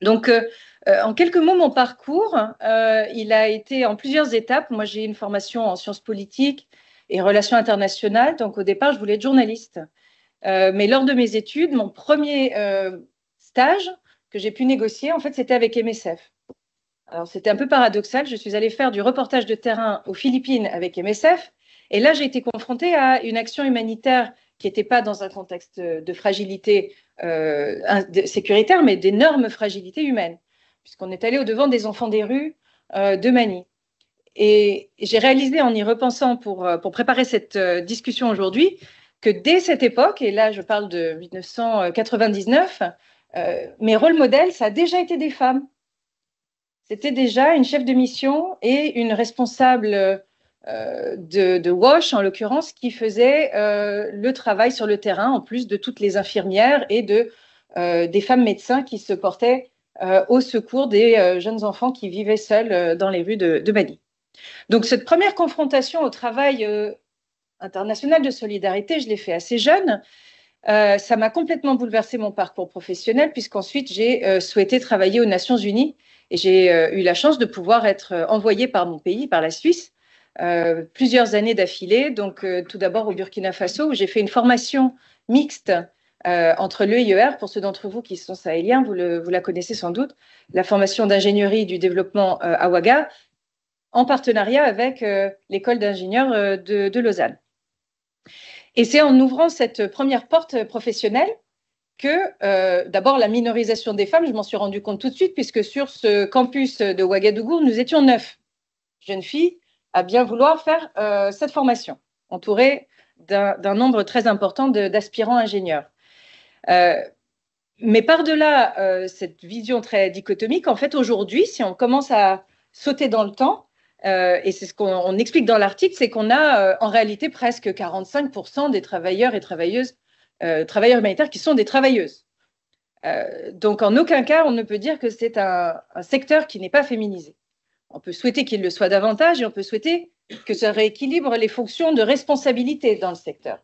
Donc, en quelques mots, mon parcours, il a été en plusieurs étapes. Moi, j'ai une formation en sciences politiques et relations internationales. Donc, au départ, je voulais être journaliste. Mais lors de mes études, mon premier stage que j'ai pu négocier, en fait, c'était avec MSF. Alors, c'était un peu paradoxal. Je suis allée faire du reportage de terrain aux Philippines avec MSF. Et là, j'ai été confrontée à une action humanitaire qui n'était pas dans un contexte de fragilité sécuritaire, mais d'énormes fragilités humaines, puisqu'on est allé au-devant des enfants des rues de Manille. Et j'ai réalisé en y repensant pour préparer cette discussion aujourd'hui que dès cette époque, et là je parle de 1999, mes rôles modèles, ça a déjà été des femmes. C'était déjà une chef de mission et une responsable de WASH, en l'occurrence, qui faisait le travail sur le terrain, en plus de toutes les infirmières et de des femmes médecins qui se portaient au secours des jeunes enfants qui vivaient seuls dans les rues de Mali. Donc, cette première confrontation au travail international de solidarité, je l'ai fait assez jeune. Ça m'a complètement bouleversé mon parcours professionnel, puisqu'ensuite, j'ai souhaité travailler aux Nations Unies et j'ai eu la chance de pouvoir être envoyée par mon pays, par la Suisse, plusieurs années d'affilée. Donc, tout d'abord au Burkina Faso, où j'ai fait une formation mixte entre l'EIER, pour ceux d'entre vous qui sont sahéliens, vous la connaissez sans doute, la formation d'ingénierie du développement à Ouaga, en partenariat avec l'école d'ingénieurs de Lausanne. Et c'est en ouvrant cette première porte professionnelle que, d'abord, la minorisation des femmes, je m'en suis rendu compte tout de suite, puisque sur ce campus de Ouagadougou, nous étions 9 jeunes filles à bien vouloir faire cette formation, entourées d'un nombre très important d'aspirants ingénieurs. Mais par-delà cette vision très dichotomique, en fait, aujourd'hui, si on commence à sauter dans le temps, et c'est ce qu'on explique dans l'article, c'est qu'on a en réalité presque 45% des travailleurs et travailleuses, travailleurs humanitaires qui sont des travailleuses. Donc, en aucun cas, on ne peut dire que c'est un secteur qui n'est pas féminisé. On peut souhaiter qu'il le soit davantage et on peut souhaiter que ça rééquilibre les fonctions de responsabilité dans le secteur,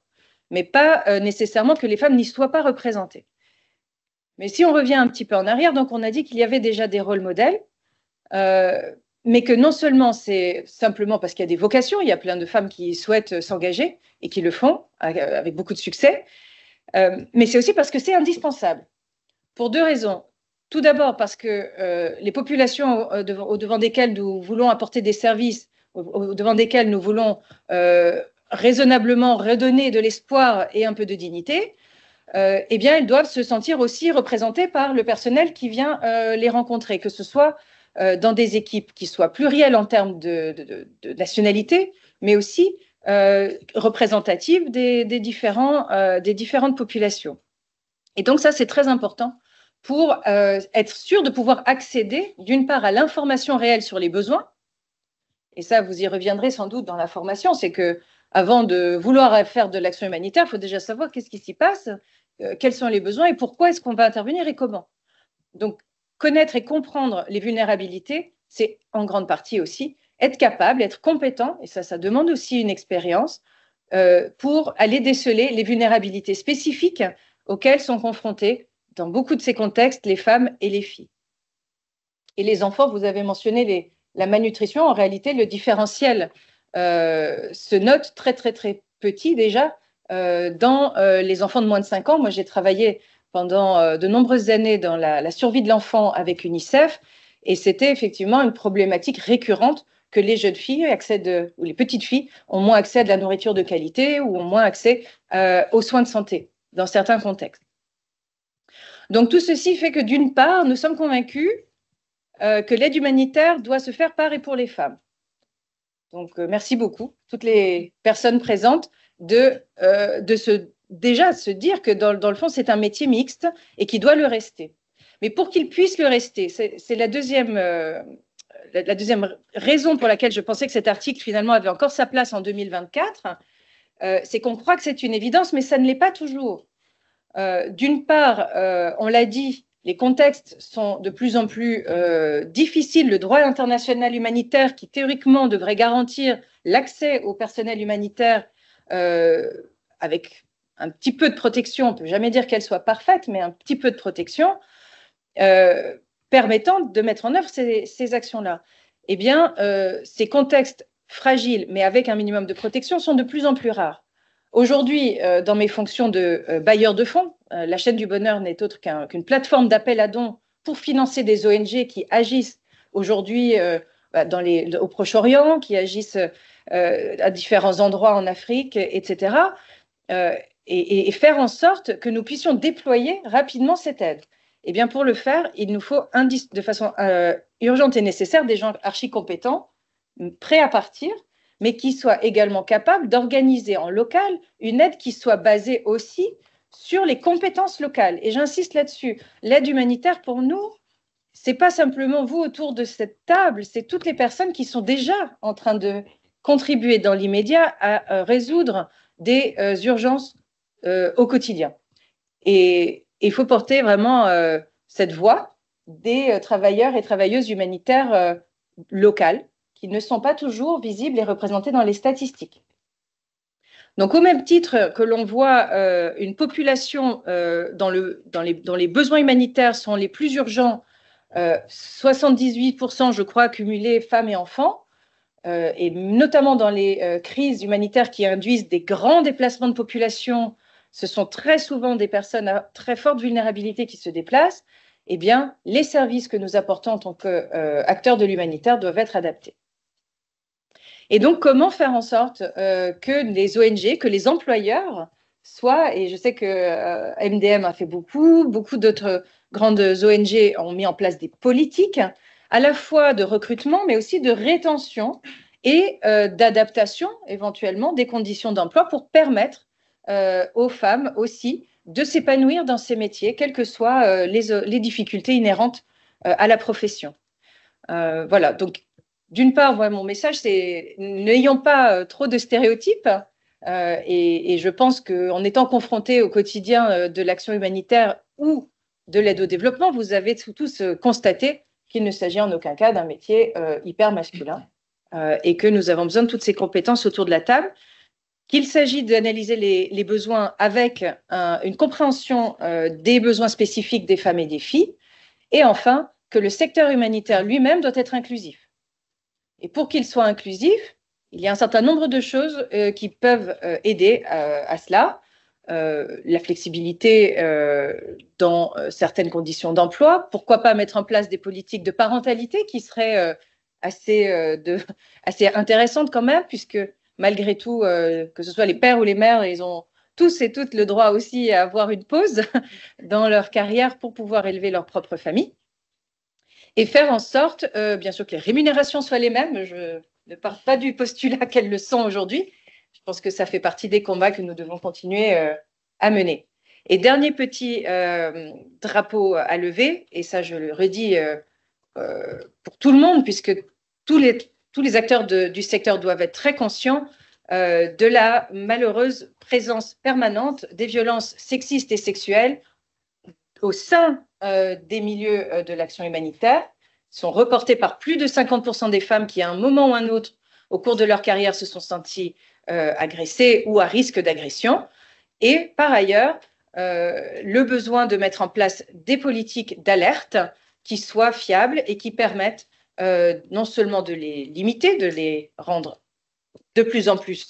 mais pas nécessairement que les femmes n'y soient pas représentées. Mais si on revient un petit peu en arrière, donc on a dit qu'il y avait déjà des rôles modèles, mais que non seulement c'est simplement parce qu'il y a des vocations, il y a plein de femmes qui souhaitent s'engager et qui le font avec beaucoup de succès, mais c'est aussi parce que c'est indispensable, pour 2 raisons. Tout d'abord parce que les populations au devant desquelles nous voulons apporter des services, au devant desquelles nous voulons raisonnablement redonner de l'espoir et un peu de dignité, eh bien, elles doivent se sentir aussi représentées par le personnel qui vient les rencontrer, que ce soit dans des équipes qui soient plurielles en termes de nationalité, mais aussi représentatives des différentes populations. Et donc ça, c'est très important pour être sûr de pouvoir accéder, d'une part, à l'information réelle sur les besoins, et ça, vous y reviendrez sans doute dans la formation, c'est que avant de vouloir faire de l'action humanitaire, il faut déjà savoir qu'est-ce qui s'y passe, quels sont les besoins et pourquoi est-ce qu'on va intervenir et comment. Donc, connaître et comprendre les vulnérabilités, c'est en grande partie aussi être capable, être compétent, et ça demande aussi une expérience, pour aller déceler les vulnérabilités spécifiques auxquelles sont confrontées, dans beaucoup de ces contextes, les femmes et les filles. Et les enfants, vous avez mentionné la malnutrition, en réalité, le différentiel se note très, très, très petit déjà dans les enfants de moins de 5 ans. Moi, j'ai travaillé pendant de nombreuses années dans la survie de l'enfant avec UNICEF, et c'était effectivement une problématique récurrente que les jeunes filles ou les petites filles ont moins accès à de la nourriture de qualité ou ont moins accès aux soins de santé dans certains contextes. Donc tout ceci fait que d'une part, nous sommes convaincus que l'aide humanitaire doit se faire par et pour les femmes. Donc merci beaucoup, toutes les personnes présentes, déjà se dire que dans le fond, c'est un métier mixte et qui doit le rester. Mais pour qu'il puisse le rester, c'est la deuxième raison pour laquelle je pensais que cet article, finalement, avait encore sa place en 2024, c'est qu'on croit que c'est une évidence, mais ça ne l'est pas toujours. D'une part, on l'a dit, les contextes sont de plus en plus difficiles. Le droit international humanitaire, qui théoriquement devrait garantir l'accès au personnel humanitaire avec un petit peu de protection, on ne peut jamais dire qu'elle soit parfaite, mais un petit peu de protection, permettant de mettre en œuvre ces actions-là. Eh bien, ces contextes fragiles, mais avec un minimum de protection, sont de plus en plus rares. Aujourd'hui, dans mes fonctions de bailleur de fonds, la chaîne du bonheur n'est autre qu'une plateforme d'appel à dons pour financer des ONG qui agissent aujourd'hui au Proche-Orient, qui agissent à différents endroits en Afrique, etc. Et faire en sorte que nous puissions déployer rapidement cette aide. Eh bien, pour le faire, il nous faut de façon urgente et nécessaire des gens archi-compétents, prêts à partir, mais qui soient également capables d'organiser en local une aide qui soit basée aussi sur les compétences locales. Et j'insiste là-dessus, l'aide humanitaire, pour nous, ce n'est pas simplement vous autour de cette table, c'est toutes les personnes qui sont déjà en train de contribuer dans l'immédiat à résoudre des urgences au quotidien. Et il faut porter vraiment cette voix des travailleurs et travailleuses humanitaires locales qui ne sont pas toujours visibles et représentés dans les statistiques. Donc, au même titre que l'on voit une population dont les besoins humanitaires sont les plus urgents, 78%, je crois, cumulés femmes et enfants, et notamment dans les crises humanitaires qui induisent des grands déplacements de population, ce sont très souvent des personnes à très forte vulnérabilité qui se déplacent, eh bien, les services que nous apportons en tant qu'acteurs de l'humanitaire doivent être adaptés. Et donc, comment faire en sorte que les ONG, que les employeurs soient, et je sais que MDM a fait beaucoup d'autres grandes ONG ont mis en place des politiques à la fois de recrutement, mais aussi de rétention et d'adaptation éventuellement des conditions d'emploi pour permettre aux femmes aussi de s'épanouir dans ces métiers, quelles que soient les difficultés inhérentes à la profession. Voilà, donc d'une part, mon message, c'est n'ayons pas trop de stéréotypes et je pense qu'en étant confrontés au quotidien de l'action humanitaire ou de l'aide au développement, vous avez tous constaté qu'il ne s'agit en aucun cas d'un métier hyper masculin et que nous avons besoin de toutes ces compétences autour de la table, qu'il s'agit d'analyser les besoins avec une compréhension des besoins spécifiques des femmes et des filles, et enfin, que le secteur humanitaire lui-même doit être inclusif. Et pour qu'il soit inclusif, il y a un certain nombre de choses qui peuvent aider à cela. La flexibilité dans certaines conditions d'emploi. Pourquoi pas mettre en place des politiques de parentalité qui seraient assez intéressantes quand même, puisque malgré tout, que ce soit les pères ou les mères, ils ont tous et toutes le droit aussi à avoir une pause dans leur carrière pour pouvoir élever leur propre famille. Et faire en sorte, bien sûr, que les rémunérations soient les mêmes. Je ne pars pas du postulat qu'elles le sont aujourd'hui. Je pense que ça fait partie des combats que nous devons continuer à mener. Et dernier petit drapeau à lever, et ça je le redis pour tout le monde, puisque tous les acteurs du secteur doivent être très conscients de la malheureuse présence permanente des violences sexistes et sexuelles au sein des milieux de l'action humanitaire, sont reportés par plus de 50% des femmes qui, à un moment ou un autre, au cours de leur carrière, se sont senties agressées ou à risque d'agression. Et par ailleurs, le besoin de mettre en place des politiques d'alerte qui soient fiables et qui permettent non seulement de les limiter, de les rendre de plus en plus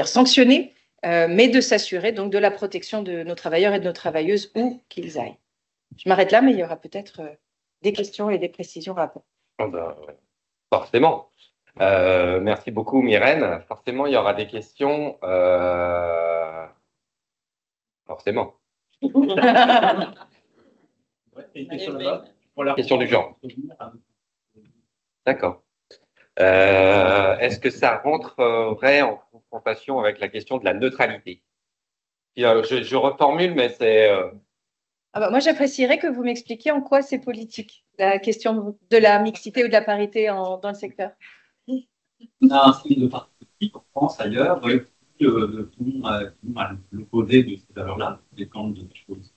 sanctionnés, mais de s'assurer donc de la protection de nos travailleurs et de nos travailleuses où qu'ils aillent. Je m'arrête là, mais il y aura peut-être des questions et des précisions à apporter. Forcément. Merci beaucoup, Myrène. Forcément, il y aura des questions. Forcément. Question du genre. D'accord. Est-ce que ça rentrerait en confrontation avec la question de la neutralité? Je reformule, mais c'est… Moi, j'apprécierais que vous m'expliquiez en quoi c'est politique, la question de la mixité ou de la parité dans le secteur. On a un certain nombre de partis politiques en France, ailleurs, qui ont l'opposé de ces valeurs-là, des camps de choses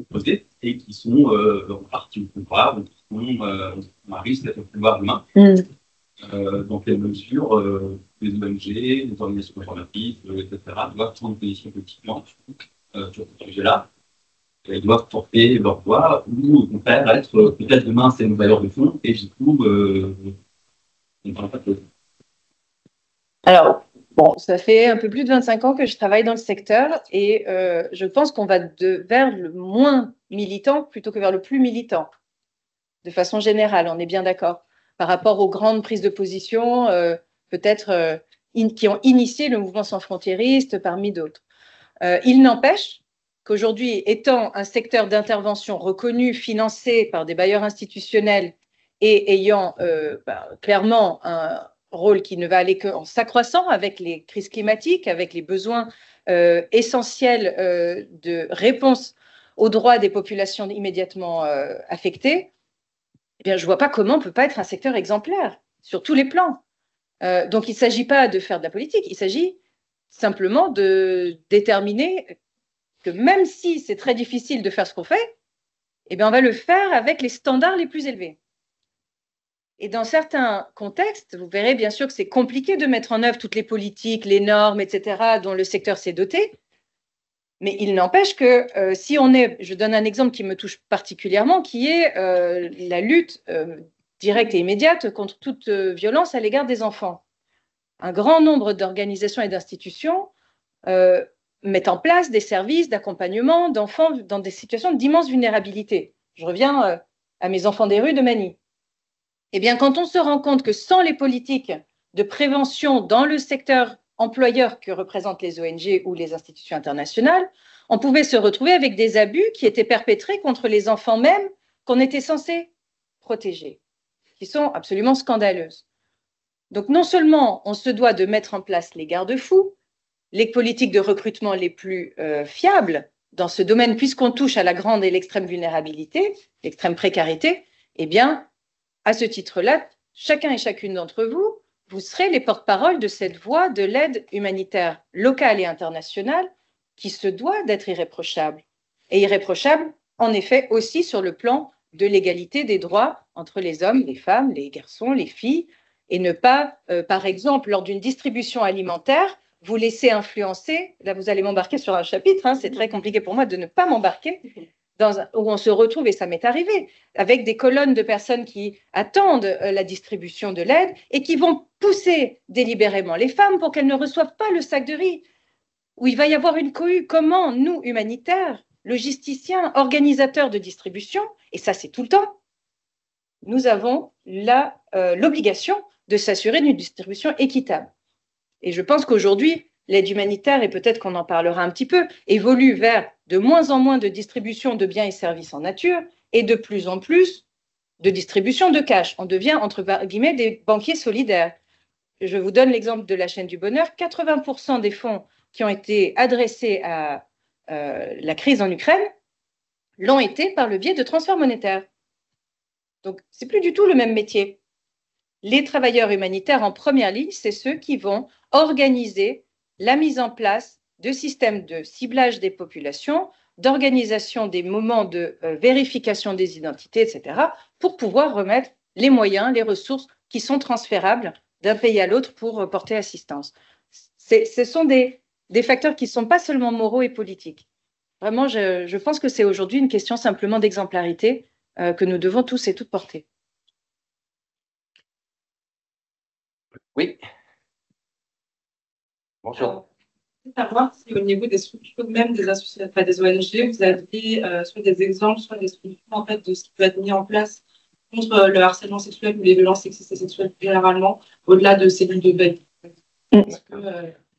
opposées, et qui sont en partie ou pas, ou qui sont à risque d'être au pouvoir humain. Dans quelle mesure les ONG, les organisations informatives, etc., doivent prendre position politiquement sur ce sujet-là. Elles doivent porter leur voix ou au contraire être peut-être demain c'est nos valeurs de fond et du coup on ne parle pas de. Alors, ça fait un peu plus de 25 ans que je travaille dans le secteur et je pense qu'on va vers le moins militant plutôt que vers le plus militant. De façon générale, on est bien d'accord. Par rapport aux grandes prises de position, peut-être qui ont initié le mouvement sans frontiériste parmi d'autres. Il n'empêche qu'aujourd'hui, étant un secteur d'intervention reconnu, financé par des bailleurs institutionnels et ayant clairement un rôle qui ne va aller qu'en s'accroissant avec les crises climatiques, avec les besoins essentiels de réponse aux droits des populations immédiatement affectées, eh bien, je ne vois pas comment on ne peut pas être un secteur exemplaire sur tous les plans. Donc, il ne s'agit pas de faire de la politique, il s'agit simplement de déterminer que même si c'est très difficile de faire ce qu'on fait, eh bien, on va le faire avec les standards les plus élevés. Et dans certains contextes, vous verrez bien sûr que c'est compliqué de mettre en œuvre toutes les politiques, les normes, etc., dont le secteur s'est doté. Mais il n'empêche que si on est, je donne un exemple qui me touche particulièrement, qui est la lutte directe et immédiate contre toute violence à l'égard des enfants. Un grand nombre d'organisations et d'institutions mettent en place des services d'accompagnement d'enfants dans des situations d'immense vulnérabilité. Je reviens à mes enfants des rues de Manille. Eh bien, quand on se rend compte que sans les politiques de prévention dans le secteur employeur que représentent les ONG ou les institutions internationales, on pouvait se retrouver avec des abus qui étaient perpétrés contre les enfants même qu'on était censé protéger, qui sont absolument scandaleuses. Donc, non seulement on se doit de mettre en place les garde-fous, les politiques de recrutement les plus fiables dans ce domaine, puisqu'on touche à la grande et l'extrême vulnérabilité, l'extrême précarité, eh bien, à ce titre-là, chacun et chacune d'entre vous, vous serez les porte-parole de cette voie de l'aide humanitaire locale et internationale qui se doit d'être irréprochable. Et irréprochable, en effet, aussi sur le plan de l'égalité des droits entre les hommes, les femmes, les garçons, les filles, et ne pas, par exemple, lors d'une distribution alimentaire, vous laisser influencer. Là, vous allez m'embarquer sur un chapitre, hein, c'est très compliqué pour moi de ne pas m'embarquer, où on se retrouve, et ça m'est arrivé, avec des colonnes de personnes qui attendent la distribution de l'aide et qui vont pousser délibérément les femmes pour qu'elles ne reçoivent pas le sac de riz, où il va y avoir une cohue. Comment, nous, humanitaires, logisticiens, organisateurs de distribution, et ça c'est tout le temps, nous avons l'obligation de s'assurer d'une distribution équitable. Et je pense qu'aujourd'hui, l'aide humanitaire, et peut-être qu'on en parlera un petit peu, évolue vers de moins en moins de distribution de biens et services en nature et de plus en plus de distribution de cash. On devient, entre guillemets, des banquiers solidaires. Je vous donne l'exemple de la chaîne du bonheur. 80% des fonds qui ont été adressés à la crise en Ukraine l'ont été par le biais de transferts monétaires. Donc, ce n'est plus du tout le même métier. Les travailleurs humanitaires en première ligne, c'est ceux qui vont organiser la mise en place de systèmes de ciblage des populations, d'organisation des moments de vérification des identités, etc., pour pouvoir remettre les moyens, les ressources qui sont transférables d'un pays à l'autre pour porter assistance. Ce sont des facteurs qui ne sont pas seulement moraux et politiques. Vraiment, je pense que c'est aujourd'hui une question simplement d'exemplarité que nous devons tous et toutes porter. Oui. Bonjour. Savoir si au niveau des structures, même des associations, enfin des ONG, vous avez soit des exemples, soit des structures en fait de ce qui peut être mis en place contre le harcèlement sexuel ou les violences sexistes et sexuelles généralement, au-delà de cellules de veille.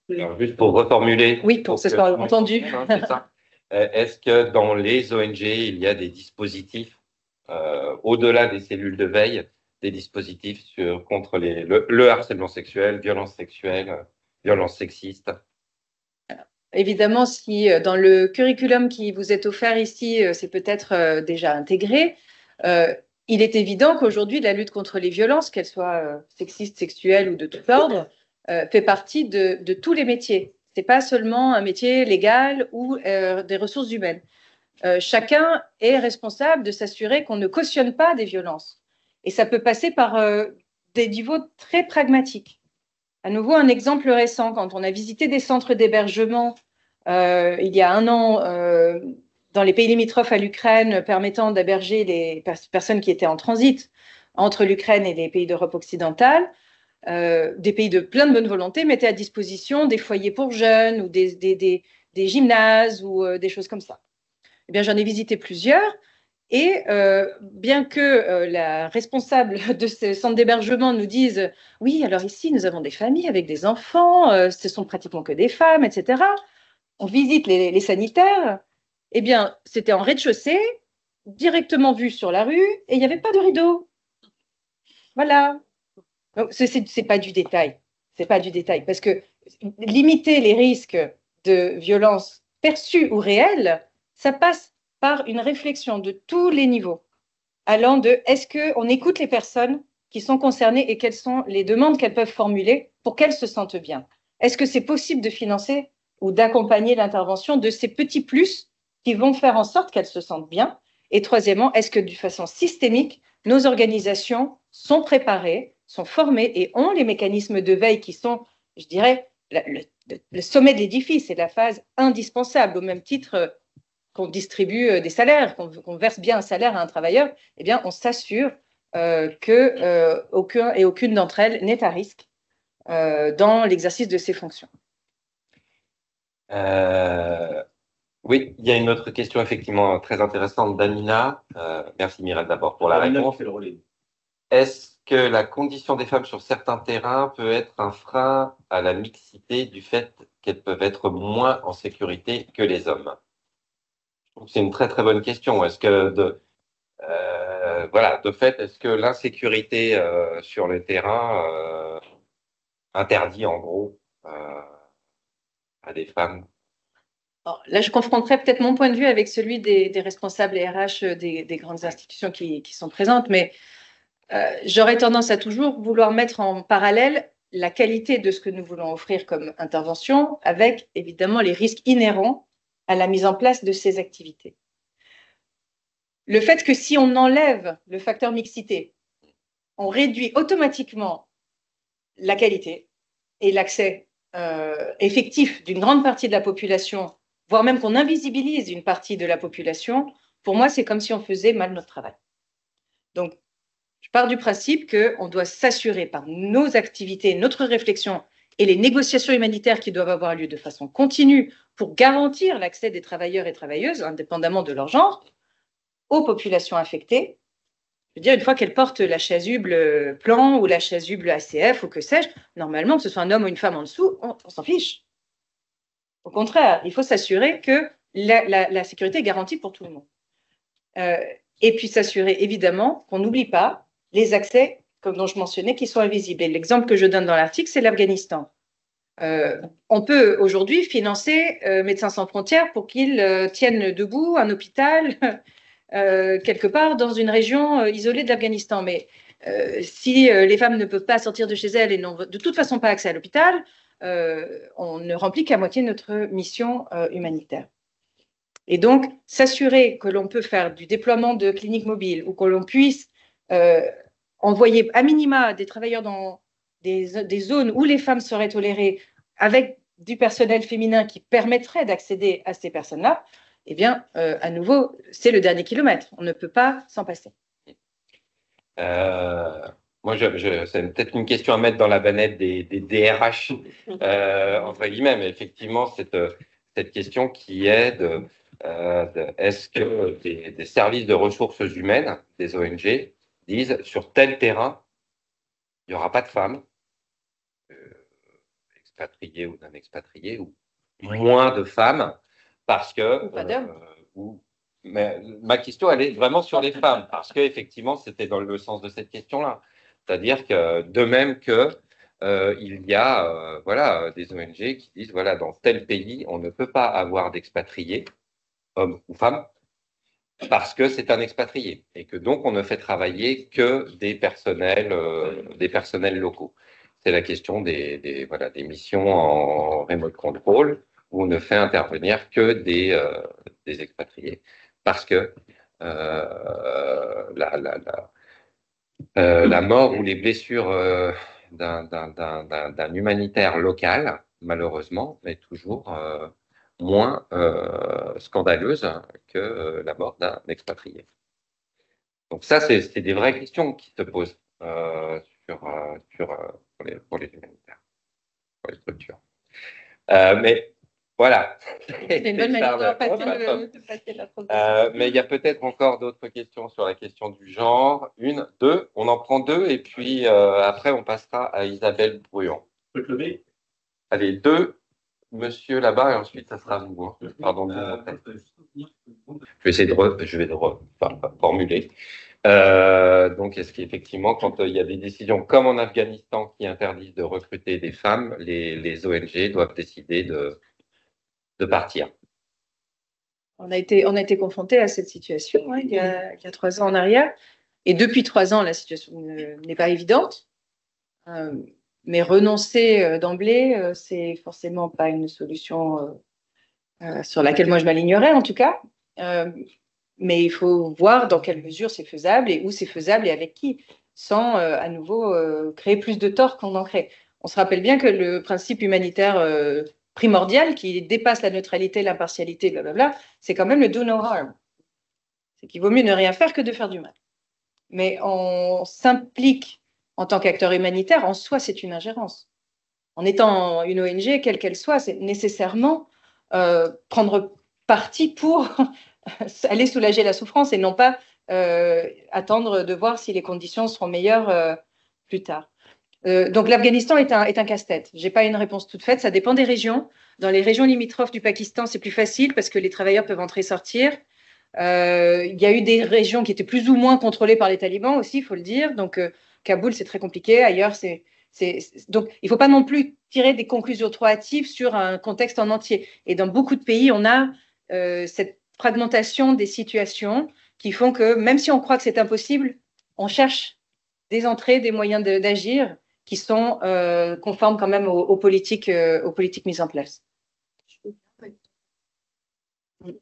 Alors, juste pour reformuler. Oui, pour que ce soit entendu. Est-ce que dans les ONG, il y a des dispositifs, au-delà des cellules de veille, des dispositifs contre le harcèlement sexuel, violences sexuelles, violences sexistes? Évidemment, si dans le curriculum qui vous est offert ici, c'est peut-être déjà intégré, il est évident qu'aujourd'hui, la lutte contre les violences, qu'elles soient sexistes, sexuelles ou de tout ordre, fait partie de tous les métiers. Ce n'est pas seulement un métier légal ou des ressources humaines. Chacun est responsable de s'assurer qu'on ne cautionne pas des violences. Et ça peut passer par des niveaux très pragmatiques. À nouveau, un exemple récent, quand on a visité des centres d'hébergement il y a un an dans les pays limitrophes à l'Ukraine, permettant d'héberger les personnes qui étaient en transit entre l'Ukraine et les pays d'Europe occidentale, des pays de plein de bonne volonté mettaient à disposition des foyers pour jeunes ou des gymnases ou des choses comme ça. Eh bien, j'en ai visité plusieurs. Et bien que la responsable de ce centre d'hébergement nous dise « Oui, alors ici, nous avons des familles avec des enfants, ce sont pratiquement que des femmes, etc. » On visite les sanitaires. Eh bien, c'était en rez-de-chaussée, directement vu sur la rue, et il n'y avait pas de rideau. Voilà. Donc, c'est pas du détail. C'est pas du détail. Parce que limiter les risques de violence perçus ou réels, ça passe par une réflexion de tous les niveaux, allant de est-ce qu'on écoute les personnes qui sont concernées et quelles sont les demandes qu'elles peuvent formuler pour qu'elles se sentent bien. Est-ce que c'est possible de financer ou d'accompagner l'intervention de ces petits plus qui vont faire en sorte qu'elles se sentent bien? Et troisièmement, est-ce que de façon systémique, nos organisations sont préparées, sont formées et ont les mécanismes de veille qui sont, je dirais, le sommet de l'édifice, c'est la phase indispensable, au même titre qu'on distribue des salaires, qu'on verse bien un salaire à un travailleur, eh bien, on s'assure qu'aucun et aucune d'entre elles n'est à risque dans l'exercice de ses fonctions. Oui, il y a une autre question effectivement très intéressante d'Amina. Merci Mireille d'abord pour la réponse. Est-ce que la condition des femmes sur certains terrains peut être un frein à la mixité du fait qu'elles peuvent être moins en sécurité que les hommes? Je trouve que c'est une très très bonne question. Est-ce que de fait, est-ce que l'insécurité sur le terrain interdit en gros à des femmes? Alors, là, je confronterai peut-être mon point de vue avec celui des responsables RH des grandes institutions qui sont présentes, mais j'aurais tendance à toujours vouloir mettre en parallèle la qualité de ce que nous voulons offrir comme intervention avec évidemment les risques inhérents à la mise en place de ces activités. Le fait que si on enlève le facteur mixité, on réduit automatiquement la qualité et l'accès effectif d'une grande partie de la population, voire même qu'on invisibilise une partie de la population, pour moi, c'est comme si on faisait mal notre travail. Donc, je pars du principe qu'on doit s'assurer par nos activités, notre réflexion et les négociations humanitaires qui doivent avoir lieu de façon continue pour garantir l'accès des travailleurs et travailleuses, indépendamment de leur genre, aux populations affectées. Je veux dire, une fois qu'elles portent la chasuble plan ou la chasuble ACF ou que sais-je, normalement, que ce soit un homme ou une femme en dessous, on s'en fiche. Au contraire, il faut s'assurer que la sécurité est garantie pour tout le monde. Et puis s'assurer évidemment qu'on n'oublie pas les accès, comme dont je mentionnais, qui sont invisibles. Et l'exemple que je donne dans l'article, c'est l'Afghanistan. On peut aujourd'hui financer Médecins sans frontières pour qu'ils tiennent debout un hôpital quelque part dans une région isolée de l'Afghanistan. Mais si les femmes ne peuvent pas sortir de chez elles et n'ont de toute façon pas accès à l'hôpital, on ne remplit qu'à moitié notre mission humanitaire. Et donc, s'assurer que l'on peut faire du déploiement de cliniques mobiles ou que l'on puisse envoyer à minima des travailleurs dans des zones où les femmes seraient tolérées avec du personnel féminin qui permettrait d'accéder à ces personnes-là, eh bien, à nouveau, c'est le dernier kilomètre. On ne peut pas s'en passer. Moi, c'est peut-être une question à mettre dans la banette des DRH, entre guillemets, mais effectivement, cette question qui est est-ce que des services de ressources humaines, des ONG, disent sur tel terrain, il n'y aura pas de femmes, expatriées ou non expatriées, ou moins de femmes, parce que... Ou pas d'hommes. Mais ma question, elle est vraiment sur les femmes, parce qu'effectivement, c'était dans le sens de cette question-là. C'est-à-dire que, de même que il y a des ONG qui disent, voilà, dans tel pays, on ne peut pas avoir d'expatriés, hommes ou femmes, parce que c'est un expatrié, et que donc on ne fait travailler que des personnels locaux. C'est la question des missions en remote control, où on ne fait intervenir que des expatriés. Parce que la mort ou les blessures d'un humanitaire local, malheureusement, est toujours moins scandaleuse que la mort d'un expatrié. Donc ça, c'est des vraies questions qui se posent pour les humanitaires, pour les structures. Mais voilà. C'est une bonne manière de passer la transition. Mais il y a peut-être encore d'autres questions sur la question du genre. Une, deux, on en prend deux, et puis après, on passera à Isabelle Brouillon. Je peux te lever? Allez, deux, monsieur là-bas, et ensuite, ça sera vous. Pardon. Je vais formuler. Donc, est-ce qu'effectivement, quand il y a des décisions comme en Afghanistan qui interdisent de recruter des femmes, les ONG doivent décider de partir? On a été confronté à cette situation il y a 3 ans en arrière. Et depuis 3 ans, la situation n'est pas évidente. Mais renoncer d'emblée, c'est forcément pas une solution sur laquelle moi je m'alignerais en tout cas. Mais il faut voir dans quelle mesure c'est faisable et où c'est faisable et avec qui, sans à nouveau créer plus de tort qu'on en crée. On se rappelle bien que le principe humanitaire primordial qui dépasse la neutralité, l'impartialité, blablabla, c'est quand même le do no harm. C'est qu'il vaut mieux ne rien faire que de faire du mal. Mais on s'implique en tant qu'acteur humanitaire, en soi, c'est une ingérence. En étant une ONG, quelle qu'elle soit, c'est nécessairement prendre parti pour aller soulager la souffrance et non pas attendre de voir si les conditions seront meilleures plus tard. Donc l'Afghanistan est un casse-tête. Je n'ai pas une réponse toute faite, ça dépend des régions. Dans les régions limitrophes du Pakistan, c'est plus facile parce que les travailleurs peuvent entrer et sortir. Il y a eu des régions qui étaient plus ou moins contrôlées par les talibans aussi, il faut le dire. Donc Kaboul, c'est très compliqué. Ailleurs, donc il ne faut pas non plus tirer des conclusions trop hâtives sur un contexte en entier. Et dans beaucoup de pays, on a cette fragmentation des situations qui font que même si on croit que c'est impossible, on cherche des entrées, des moyens d'agir qui sont conformes quand même aux politiques mises en place.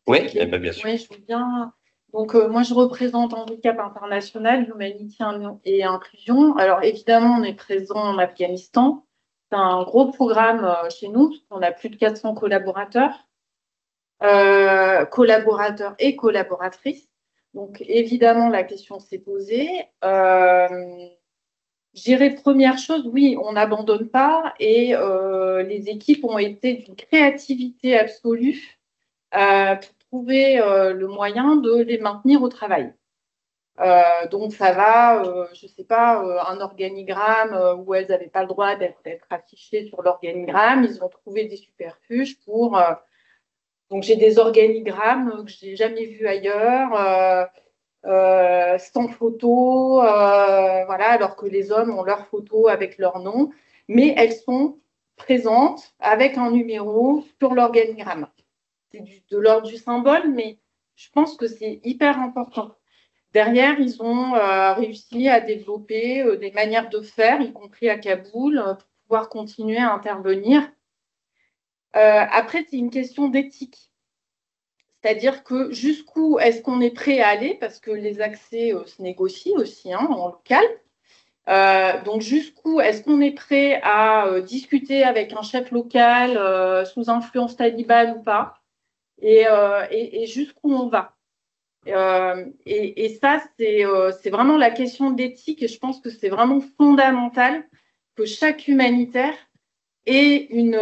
Oui, eh ben, bien sûr. Oui, je veux bien. Donc, moi, je représente Handicap International, Humanity et Inclusion. Alors, évidemment, on est présent en Afghanistan. C'est un gros programme chez nous. On a plus de 400 collaborateurs et collaboratrices. Donc, évidemment, la question s'est posée. Je dirais première chose, oui, on n'abandonne pas et les équipes ont été d'une créativité absolue pour trouver le moyen de les maintenir au travail. Donc, ça va, je ne sais pas, un organigramme où elles n'avaient pas le droit d'être affichées sur l'organigramme. Ils ont trouvé des superfuges pour… donc, j'ai des organigrammes que je n'ai jamais vus ailleurs. Sans photo, voilà, alors que les hommes ont leurs photos avec leur nom, mais elles sont présentes avec un numéro sur l'organigramme. C'est de l'ordre du symbole, mais je pense que c'est hyper important. Derrière, ils ont réussi à développer des manières de faire, y compris à Kaboul, pour pouvoir continuer à intervenir. Après, c'est une question d'éthique. C'est-à-dire que jusqu'où est-ce qu'on est prêt à aller, parce que les accès se négocient aussi en local. Donc jusqu'où est-ce qu'on est prêt à discuter avec un chef local sous influence talibane ou pas, et jusqu'où on va. Et ça, c'est vraiment la question d'éthique, et je pense que c'est vraiment fondamental que chaque humanitaire ait une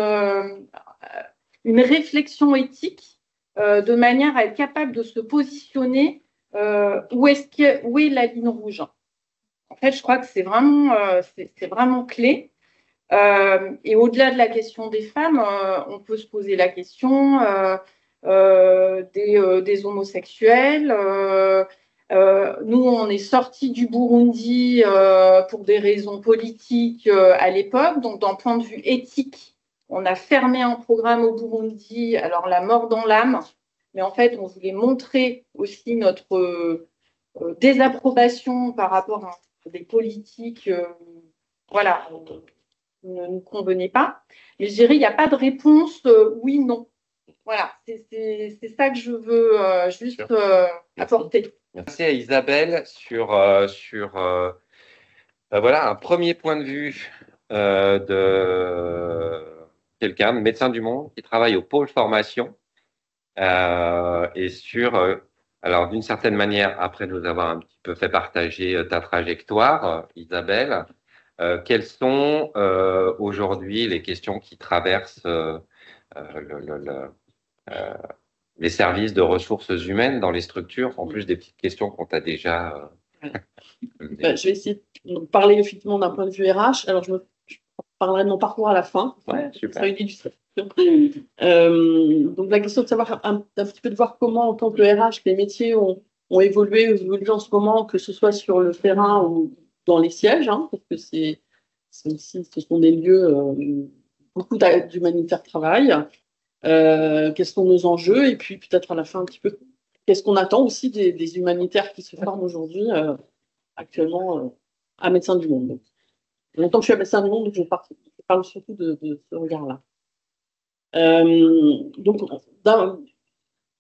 réflexion éthique de manière à être capable de se positionner où est la ligne rouge. En fait, je crois que c'est vraiment clé. Et au-delà de la question des femmes, on peut se poser la question des homosexuels. Nous, on est sortis du Burundi pour des raisons politiques à l'époque. Donc, d'un point de vue éthique, on a fermé un programme au Burundi, alors la mort dans l'âme, mais en fait, on voulait montrer aussi notre désapprobation par rapport à des politiques voilà, qui ne nous convenaient pas. Mais je dirais, il n'y a pas de réponse oui, non. Voilà, c'est ça que je veux juste apporter. Merci à Isabelle sur voilà, un premier point de vue de quelqu'un, de Médecins du Monde, qui travaille au pôle formation et sur, alors d'une certaine manière, après nous avoir un petit peu fait partager ta trajectoire, Isabelle, quelles sont aujourd'hui les questions qui traversent les services de ressources humaines dans les structures, en plus des petites questions qu'on t'a déjà… Je vais essayer de parler effectivement d'un point de vue RH. Alors, je parlerai de mon parcours à la fin. Ouais, super. Ça sera une illustration. Donc, la question de savoir un petit peu de voir comment, en tant que RH, les métiers ont évolué en ce moment, que ce soit sur le terrain ou dans les sièges, hein, parce que ce sont des lieux, beaucoup d'humanitaire travail. Quels sont nos enjeux, et puis peut-être à la fin un petit peu qu'est-ce qu'on attend aussi des humanitaires qui se forment aujourd'hui actuellement à Médecins du Monde. longtemps que je suis à Médecins du Monde, donc je parle surtout de ce regard-là. Donc,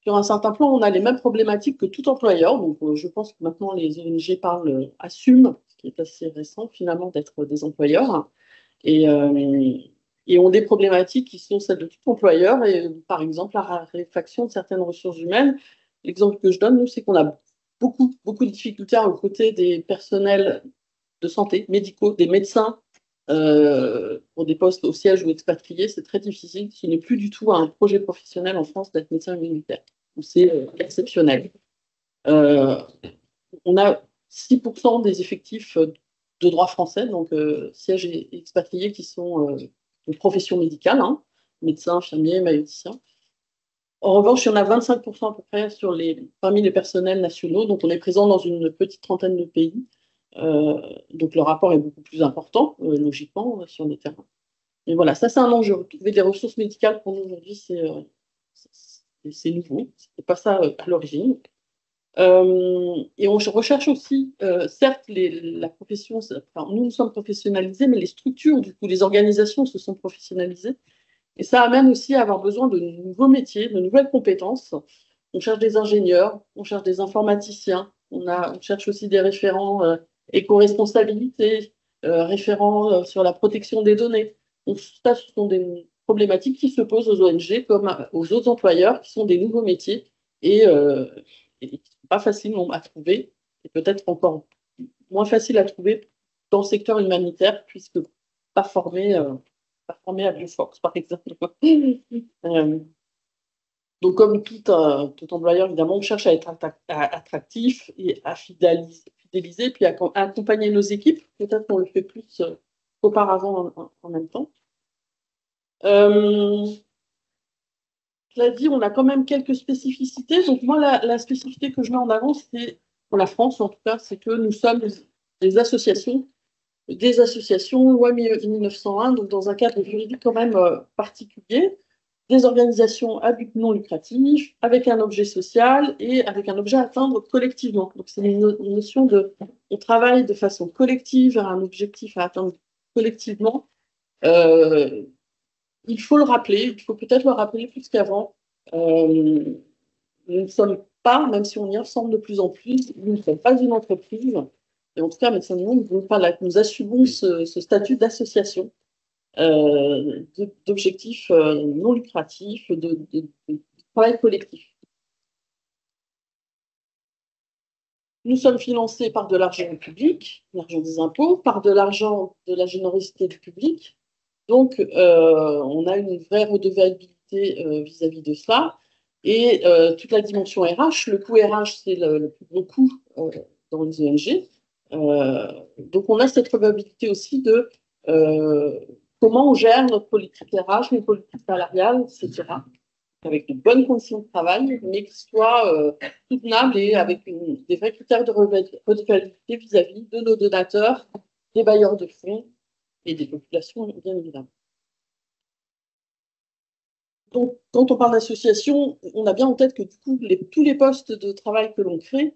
sur un certain plan, on a les mêmes problématiques que tout employeur. Donc, je pense que maintenant, les ONG assument, ce qui est assez récent finalement, d'être des employeurs. Et ont des problématiques qui sont celles de tout employeur. Et par exemple, la raréfaction de certaines ressources humaines. L'exemple que je donne, nous, c'est qu'on a beaucoup de difficultés aux côtés des personnels de santé, médicaux, des médecins, pour des postes au siège ou expatriés. C'est très difficile. Ce n'est plus du tout un projet professionnel en France d'être médecin militaire. C'est exceptionnel. On a 6% des effectifs de droit français, donc sièges et expatriés, qui sont de profession médicale, hein, médecins, infirmiers, maïoticiens. En revanche, il y en a 25% à peu près parmi les personnels nationaux, donc on est présent dans une petite trentaine de pays. Donc le rapport est beaucoup plus important, logiquement, sur les terrains. Mais voilà, ça c'est un enjeu. Trouver des ressources médicales pour nous aujourd'hui, c'est nouveau. C'était pas ça à l'origine. Et on recherche aussi, certes, la profession, enfin, nous sommes professionnalisés, mais les structures, du coup, les organisations se sont professionnalisées. Et ça amène aussi à avoir besoin de nouveaux métiers, de nouvelles compétences. On cherche des ingénieurs, on cherche des informaticiens, on cherche aussi des référents éco-responsabilité, référents sur la protection des données. Donc, ça, ce sont des problématiques qui se posent aux ONG comme aux autres employeurs, qui sont des nouveaux métiers et qui ne sont pas faciles à trouver, et peut-être encore moins faciles à trouver dans le secteur humanitaire, puisque pas formés à Bioforce, par exemple. Donc, comme tout employeur, évidemment, on cherche à être attractif et à fidéliser, puis à accompagner nos équipes. Peut-être qu'on le fait plus qu'auparavant en même temps. Cela dit, on a quand même quelques spécificités. Donc, moi, la spécificité que je mets en avant, c'est, pour la France en tout cas, c'est que nous sommes des associations, loi 1901, donc dans un cadre juridique quand même particulier, des organisations à but non lucratif, avec un objet social et avec un objet à atteindre collectivement. Donc, c'est une notion on travaille de façon collective vers un objectif à atteindre collectivement. Il faut le rappeler, il faut peut-être le rappeler plus qu'avant. Nous ne sommes pas, même si on y ressemble de plus en plus, nous ne sommes pas une entreprise. Et en tout cas, Médecins du Monde, nous assumons ce statut d'association, d'objectifs non lucratifs, de travail collectif. Nous sommes financés par de l'argent public, l'argent des impôts, par de l'argent de la générosité du public. Donc, on a une vraie redevabilité vis-à-vis de cela. Et toute la dimension RH, le coût RH, c'est le plus gros coût dans les ONG. Donc, on a cette redevabilité aussi de comment on gère notre politique RH, notre politique salariale, etc., avec de bonnes conditions de travail, mais qui soient soutenables et avec des vrais critères de redevabilité vis-à-vis de nos donateurs, des bailleurs de fonds et des populations, bien évidemment. Donc, quand on parle d'association, on a bien en tête que du coup, tous les postes de travail que l'on crée,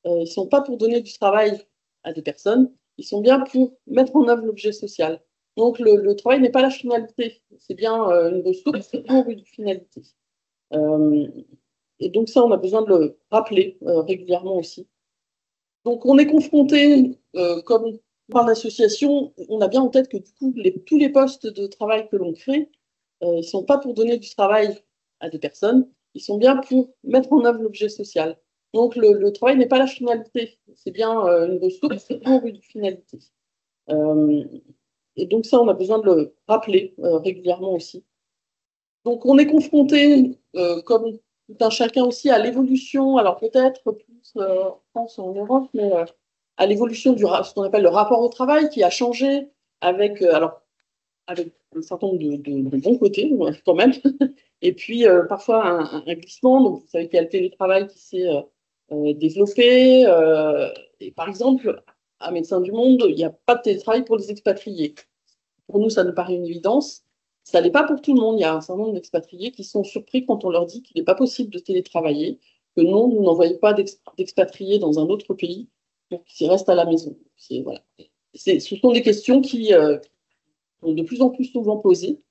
ils ne sont pas pour donner du travail à des personnes, ils sont bien pour mettre en œuvre l'objet social. Donc, le travail n'est pas la finalité, c'est bien une ressource pour une finalité. Et donc ça, on a besoin de le rappeler régulièrement aussi. Donc, on est confronté, comme on parle d'association, on a bien en tête que du coup, tous les postes de travail que l'on crée, ils ne sont pas pour donner du travail à des personnes, ils sont bien pour mettre en œuvre l'objet social. Donc, le travail n'est pas la finalité, c'est bien une ressource pour une finalité. Et donc ça, on a besoin de le rappeler régulièrement aussi. Donc, on est confronté, comme tout un chacun aussi, à l'évolution, alors peut-être plus en France ou en Europe, mais à l'évolution ce qu'on appelle le rapport au travail qui a changé avec un certain nombre de bons côtés, quand même, et puis parfois un glissement. Donc, vous savez qu'il y a le télétravail qui s'est développé. Et par exemple, à Médecins du Monde, il n'y a pas de télétravail pour les expatriés. Pour nous, ça nous paraît une évidence. Ça n'est pas pour tout le monde. Il y a un certain nombre d'expatriés qui sont surpris quand on leur dit qu'il n'est pas possible de télétravailler, que non, nous n'envoyons pas d'expatriés dans un autre pays pour qu'ils restent à la maison. Voilà. ce sont des questions qui sont de plus en plus souvent posées.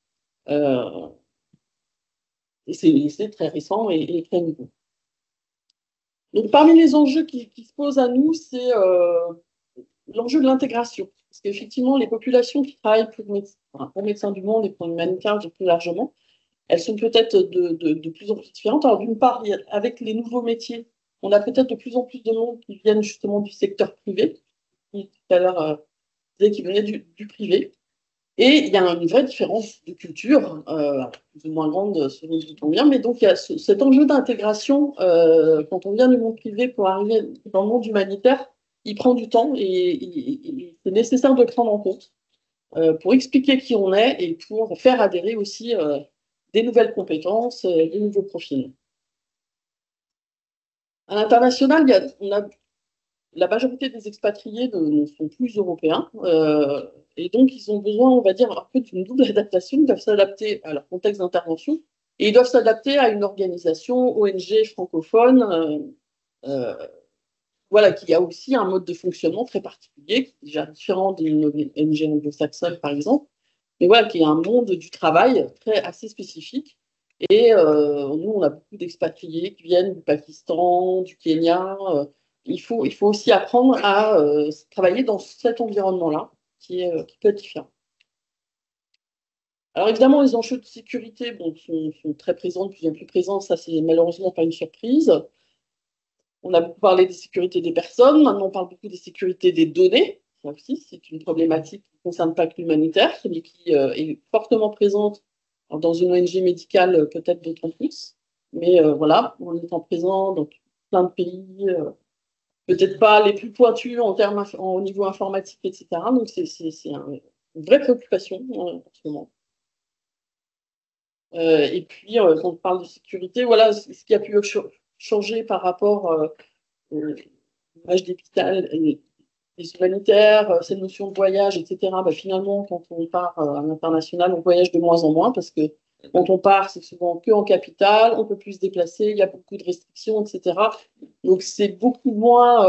Et c'est très récent et très nouveau. Donc, parmi les enjeux qui se posent à nous, c'est l'enjeu de l'intégration. Parce qu'effectivement, les populations qui travaillent pour Médecins du Monde et pour l'humanitaire plus largement, elles sont peut-être de plus en plus différentes. Alors, d'une part, avec les nouveaux métiers, on a peut-être de plus en plus de monde qui viennent justement du secteur privé. Tout à l'heure, qui venaient du privé. Et il y a une vraie différence de culture, plus ou moins grande selon d'où on vient, mais donc il y a cet enjeu d'intégration quand on vient du monde privé pour arriver dans le monde humanitaire, il prend du temps et c'est nécessaire de le prendre en compte pour expliquer qui on est et pour faire adhérer aussi des nouvelles compétences, des nouveaux profils. À l'international, la majorité des expatriés ne sont plus européens et donc ils ont besoin, on va dire, un peu d'une double adaptation. Ils doivent s'adapter à leur contexte d'intervention et ils doivent s'adapter à une organisation ONG francophone voilà, qui a aussi un mode de fonctionnement très particulier, qui est déjà différent d'une ONG anglo-saxonne, par exemple, mais voilà, qui est un monde du travail assez spécifique. Et nous, on a beaucoup d'expatriés qui viennent du Pakistan, du Kenya. Il faut aussi apprendre à travailler dans cet environnement-là, qui peut être différent. Alors évidemment, les enjeux de sécurité sont très présents, de plus en plus présents. Ça, c'est malheureusement pas une surprise. On a beaucoup parlé des sécurités des personnes. Maintenant, on parle beaucoup des sécurités des données. Ça aussi, c'est une problématique qui ne concerne pas que l'humanitaire, mais qui est fortement présente dans une ONG médicale, peut-être d'autant plus. Mais voilà, en étant présent dans plein de pays, peut-être pas les plus pointus au niveau informatique, etc. Donc, c'est une vraie préoccupation en ce moment. Et puis, quand on parle de sécurité, voilà ce qui a pu changer par rapport aux images d'hôpital, les humanitaires, cette notion de voyage, etc. Bah, finalement, quand on part à l'international, on voyage de moins en moins parce que quand on part, c'est souvent que en capitale, on peut plus se déplacer, il y a beaucoup de restrictions, etc. Donc, c'est beaucoup moins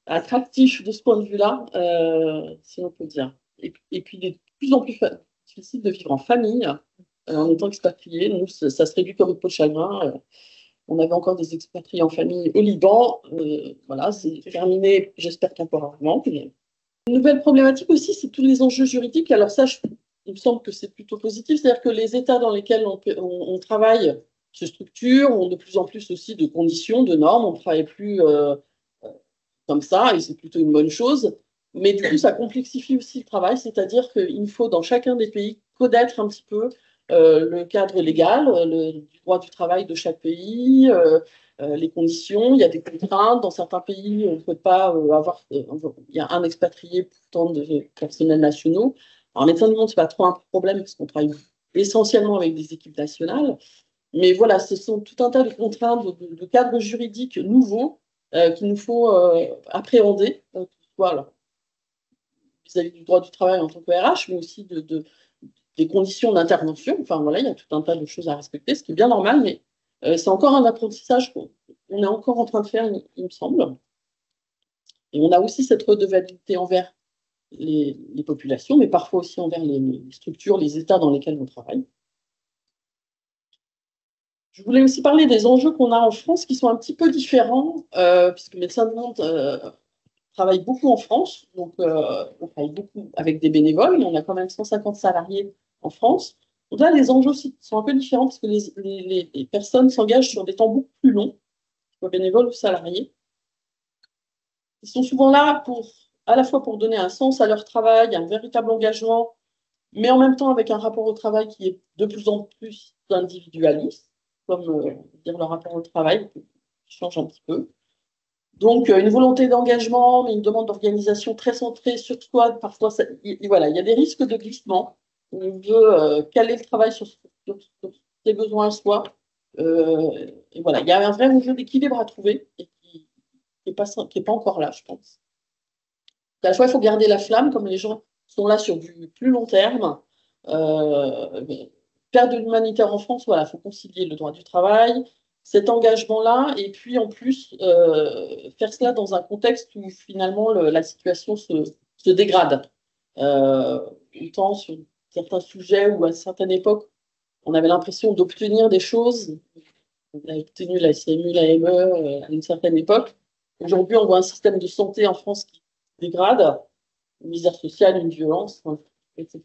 attractif de ce point de vue-là, si on peut dire. Et puis, il est de plus en plus difficile de vivre en famille en étant expatrié. Nous, ça se réduit comme une peau de chagrin. On avait encore des expatriés en famille au Liban. Voilà, c'est terminé, j'espère temporairement. Une nouvelle problématique aussi, c'est tous les enjeux juridiques. Alors ça, il me semble que c'est plutôt positif. C'est-à-dire que les États dans lesquels on travaille se structurent, ont de plus en plus aussi de conditions, de normes. On ne travaille plus comme ça, et c'est plutôt une bonne chose. Mais du coup, ça complexifie aussi le travail. C'est-à-dire qu'il faut, dans chacun des pays, connaître un petit peu le cadre légal, du droit du travail de chaque pays, les conditions. Il y a des contraintes. Dans certains pays, on ne peut pas avoir. Il y a un expatrié pour tant de personnels nationaux. Alors, Médecins du Monde, ce n'est pas trop un problème parce qu'on travaille essentiellement avec des équipes nationales. Mais voilà, ce sont tout un tas de contraintes, de cadres juridiques nouveaux qu'il nous faut appréhender, voilà, vis-à-vis du droit du travail en tant que RH, mais aussi des conditions d'intervention. Enfin, voilà, il y a tout un tas de choses à respecter, ce qui est bien normal, mais c'est encore un apprentissage qu'on est encore en train de faire, il me semble. Et on a aussi cette redevabilité envers les populations, mais parfois aussi envers les structures, les États dans lesquels on travaille. Je voulais aussi parler des enjeux qu'on a en France qui sont un petit peu différents, puisque Médecins du Monde travaille beaucoup en France, donc on travaille beaucoup avec des bénévoles, on a quand même 150 salariés en France. Donc là, les enjeux sont un peu différents parce que les personnes s'engagent sur des temps beaucoup plus longs, soit bénévoles ou salariés. Ils sont souvent là à la fois pour donner un sens à leur travail, un véritable engagement, mais en même temps avec un rapport au travail qui est de plus en plus individualiste, comme dire le rapport au travail qui change un petit peu. Donc, une volonté d'engagement, mais une demande d'organisation très centrée sur soi. Parfois, voilà, il y a des risques de glissement. On veut caler le travail sur ses besoins à soi. Et voilà, il y a un vrai enjeu d'équilibre à trouver et qui n'est pas encore là, je pense. À la fois, il faut garder la flamme, comme les gens sont là sur du plus long terme. Faire de l'humanitaire en France, voilà, il faut concilier le droit du travail, cet engagement-là, et puis en plus faire cela dans un contexte où finalement la situation se dégrade. Autant sur certains sujets où à certaines époques, on avait l'impression d'obtenir des choses. On a obtenu la CMU, la ME à une certaine époque. Aujourd'hui, on voit un système de santé en France qui se dégrade, une misère sociale, une violence, etc.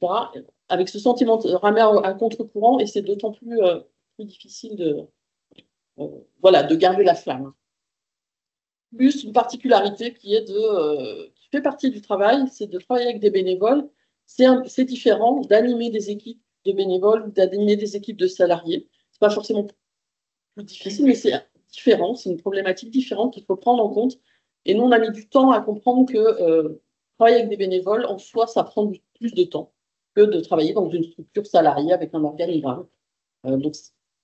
Avec ce sentiment de ramer à contre-courant, et c'est d'autant plus difficile de garder la flamme. Plus une particularité qui fait partie du travail, c'est de travailler avec des bénévoles. C'est différent d'animer des équipes de bénévoles ou d'animer des équipes de salariés. C'est pas forcément plus difficile, mais c'est différent. C'est une problématique différente qu'il faut prendre en compte. Et nous, on a mis du temps à comprendre que travailler avec des bénévoles, en soi, ça prend plus de temps que de travailler dans une structure salariée avec un organigramme. Donc,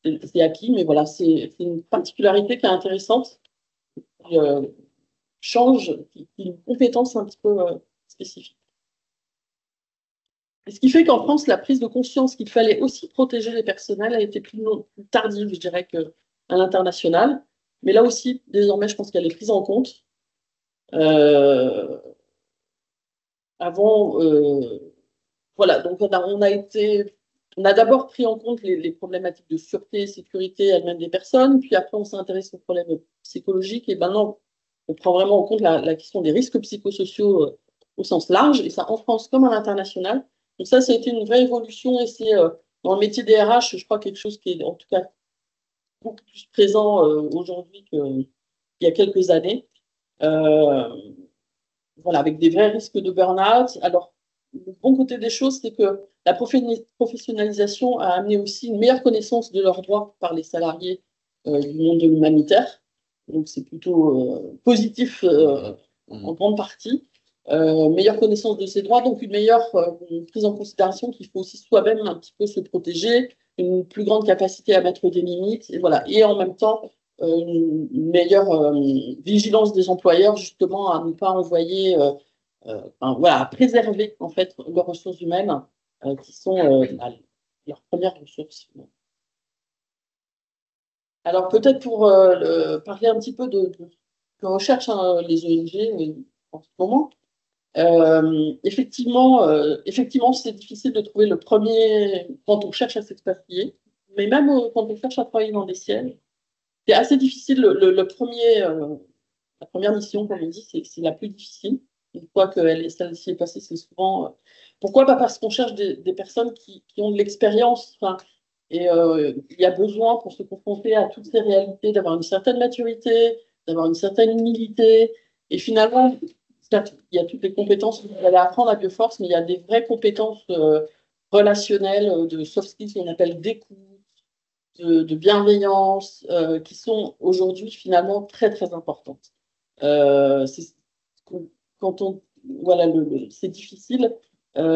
c'est acquis, mais voilà, c'est une particularité qui est intéressante, qui change, qui est une compétence un petit peu spécifique. Et ce qui fait qu'en France, la prise de conscience qu'il fallait aussi protéger les personnels a été plus tardive, je dirais, qu'à l'international. Mais là aussi, désormais, je pense qu'elle est prise en compte. Avant, voilà, donc on a d'abord pris en compte les problématiques de sûreté et sécurité elles-mêmes des personnes, puis après on s'est intéressé aux problèmes psychologiques, et maintenant on prend vraiment en compte la question des risques psychosociaux au sens large, et ça en France comme à l'international. Donc ça a été une vraie évolution, et c'est dans le métier des RH, je crois, quelque chose qui est en tout cas beaucoup plus présent aujourd'hui qu'il y a quelques années. Voilà, avec des vrais risques de burn-out. Alors, le bon côté des choses, c'est que la professionnalisation a amené aussi une meilleure connaissance de leurs droits par les salariés du monde de l'humanitaire. Donc, c'est plutôt positif en grande partie. Meilleure connaissance de ses droits, donc une meilleure prise en considération qu'il faut aussi soi-même un petit peu se protéger, une plus grande capacité à mettre des limites, et voilà. Et en même temps, une meilleure vigilance des employeurs, justement, à ne pas envoyer, voilà, à préserver en fait leurs ressources humaines qui sont leurs premières ressources. Alors peut-être pour parler un petit peu de recherche, hein, les ONG en ce moment. Effectivement, c'est difficile de trouver le premier quand on cherche à s'expatrier, mais même quand on cherche à travailler dans des sièges, c'est assez difficile. La première mission, comme on dit, c'est la plus difficile. Une fois que celle-ci est passée, c'est souvent. Pourquoi? Pas parce qu'on cherche des personnes qui ont de l'expérience. Et il y a besoin, pour se confronter à toutes ces réalités, d'avoir une certaine maturité, d'avoir une certaine humilité. Et finalement, il y a toutes les compétences que vous allez apprendre à Bioforce, mais il y a des vraies compétences relationnelles, de soft skills qu'on appelle d'écoute, de bienveillance, qui sont aujourd'hui finalement très très importantes. Quand voilà, c'est difficile.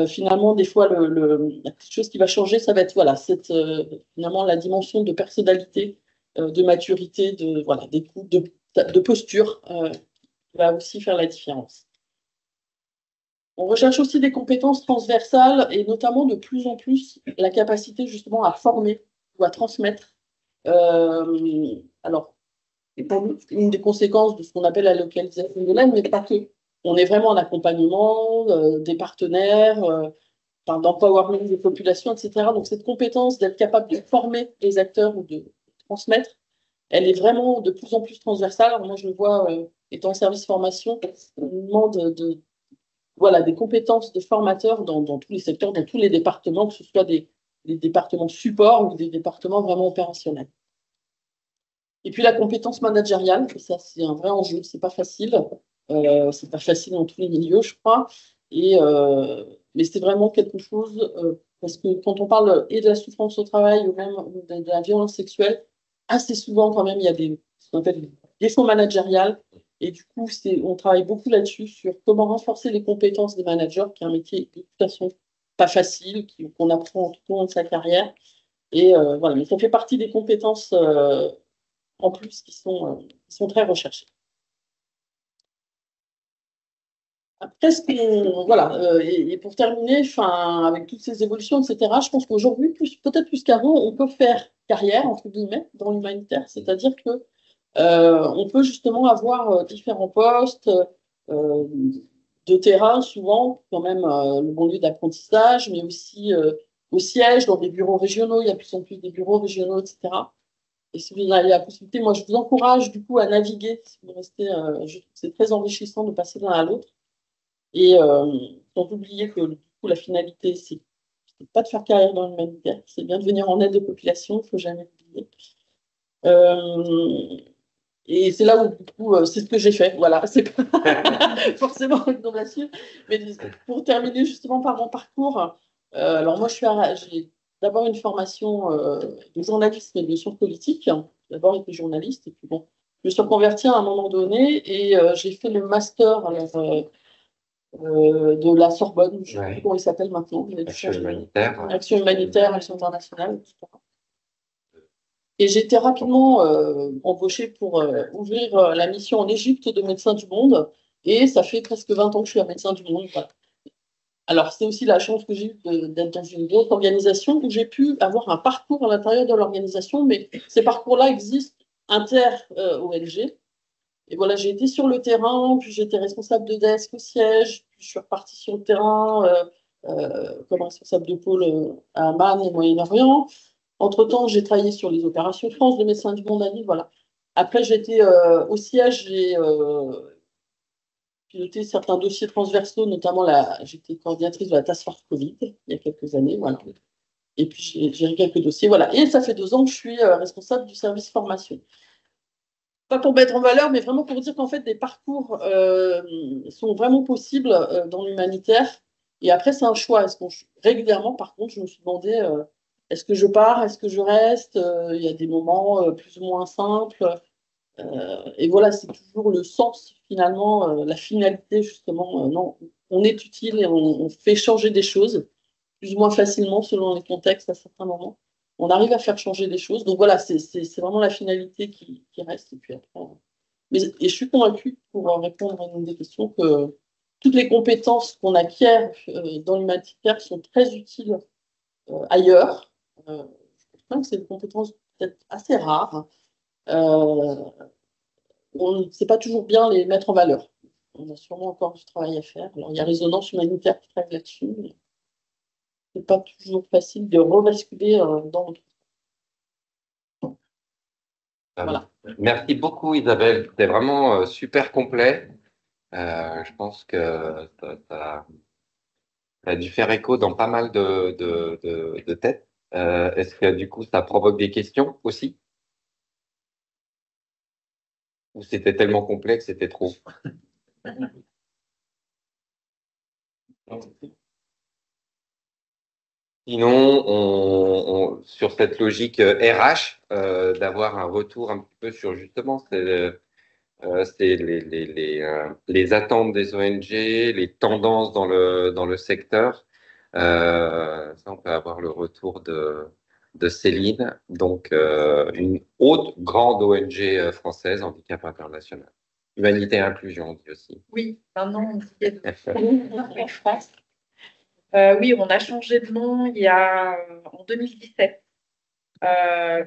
Finalement, des fois, la chose qui va changer, ça va être voilà, finalement la dimension de personnalité, de maturité, d'écoute, de posture, qui va aussi faire la différence. On recherche aussi des compétences transversales et notamment de plus en plus la capacité justement à former ou à transmettre. Alors, c'est une des conséquences de ce qu'on appelle la localisation de l'aide, mais pas que. On est vraiment en accompagnement des partenaires, d'empowerment des populations, etc. Donc cette compétence d'être capable de former les acteurs ou de transmettre, elle est vraiment de plus en plus transversale. Alors moi, je le vois étant en service formation, on demande des compétences de formateurs dans tous les secteurs, dans tous les départements, que ce soit des départements support ou des départements vraiment opérationnels. Et puis la compétence managériale, ça c'est un vrai enjeu, c'est pas facile. C'est pas facile dans tous les milieux, je crois. Mais c'est vraiment quelque chose, parce que quand on parle et de la souffrance au travail ou même de la violence sexuelle, assez souvent quand même, il y a ce qu'on appelle des défauts managériales. Et du coup, on travaille beaucoup là-dessus, sur comment renforcer les compétences des managers, qui est un métier de toute façon pas facile, qu'on apprend tout au long de sa carrière. Et voilà, mais ça fait partie des compétences en plus qui sont très recherchées. Après, et pour terminer, avec toutes ces évolutions, etc., je pense qu'aujourd'hui, peut-être plus qu'avant, on peut faire carrière, entre guillemets, dans l'humanitaire, c'est-à-dire que on peut justement avoir différents postes, de terrain, souvent, quand même, le bon lieu d'apprentissage, mais aussi au siège, dans des bureaux régionaux. Il y a de plus en plus des bureaux régionaux, etc. Et si vous avez la possibilité, moi, je vous encourage du coup à naviguer. Si vous restez, je trouve que c'est très enrichissant de passer l'un à l'autre. Et sans oublier que du coup, la finalité, c'est pas de faire carrière dans l'humanitaire, c'est bien de venir en aide aux populations, il ne faut jamais l'oublier. Et c'est là où, du coup, c'est ce que j'ai fait. Voilà, c'est pas forcément une innovation. Mais pour terminer justement par mon parcours, alors moi, j'ai d'abord une formation de journalisme et de sciences politiques. J'ai d'abord été journaliste, et puis bon, je me suis reconvertie à un moment donné, et j'ai fait le master de la Sorbonne, je ne sais plus comment il s'appelle maintenant. Action humanitaire. Action humanitaire, action internationale, etc. Et j'ai été rapidement embauchée pour ouvrir la mission en Égypte de Médecins du Monde. Et ça fait presque 20 ans que je suis à Médecins du Monde. Voilà. Alors, c'est aussi la chance que j'ai eue d'être dans une autre organisation où j'ai pu avoir un parcours à l'intérieur de l'organisation, mais ces parcours-là existent inter-ONG. Et voilà, j'ai été sur le terrain, puis j'étais responsable de desk au siège, puis je suis repartie sur le terrain comme responsable de pôle à Amman et Moyen-Orient. Entre-temps, j'ai travaillé sur les opérations France de Médecins du Monde à Lille, voilà. Après, j'étais au siège, j'ai piloté certains dossiers transversaux, notamment j'étais coordinatrice de la Task Force Covid il y a quelques années, voilà. Et puis j'ai géré quelques dossiers, voilà. Et ça fait 2 ans que je suis responsable du service formation. Pas pour mettre en valeur, mais vraiment pour dire qu'en fait, des parcours sont vraiment possibles dans l'humanitaire. Et après, c'est un choix. Régulièrement, par contre, je me suis demandé est-ce que je pars, est-ce que je reste. Il y a des moments plus ou moins simples. Et voilà, c'est toujours le sens, finalement, la finalité, justement. Non, on est utile et on fait changer des choses, plus ou moins facilement selon les contextes à certains moments. On arrive à faire changer des choses. Donc voilà, c'est vraiment la finalité qui reste. Et puis après, et je suis convaincue, pour répondre à une des questions, que toutes les compétences qu'on acquiert dans l'humanitaire sont très utiles ailleurs. Je pense que c'est une compétence peut-être assez rare. On ne sait pas toujours bien les mettre en valeur. On a sûrement encore du travail à faire. Alors, il y a Résonance Humanitaire qui travaille là-dessus, mais ce n'est pas toujours facile de rebasculer dans notre. Voilà. Merci beaucoup, Isabelle. C'était vraiment super complet. Je pense que ça a dû faire écho dans pas mal de têtes. Est-ce que du coup, ça provoque des questions aussi? Ou c'était tellement complet que c'était trop? Sinon, sur cette logique RH, d'avoir un retour un petit peu sur justement c'est les attentes des ONG, les tendances dans le secteur. Ça, on peut avoir le retour de Céline, donc une autre grande ONG française, Handicap International. Humanité et Inclusion, on dit aussi. Oui, maintenant on dit en France. Oui, on a changé de nom en 2017. En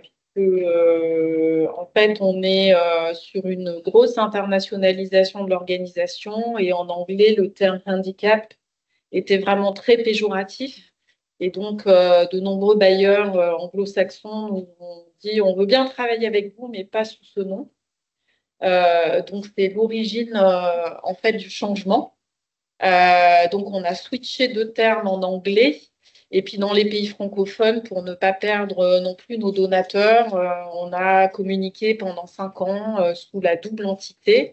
fait, on est sur une grosse internationalisation de l'organisation et en anglais, le terme handicap était vraiment très péjoratif. Et donc, de nombreux bailleurs anglo-saxons nous ont dit on veut bien travailler avec vous, mais pas sous ce nom. Donc, c'est l'origine en fait du changement. Donc, on a switché de terme en anglais. Et puis, dans les pays francophones, pour ne pas perdre non plus nos donateurs, on a communiqué pendant 5 ans sous la double entité.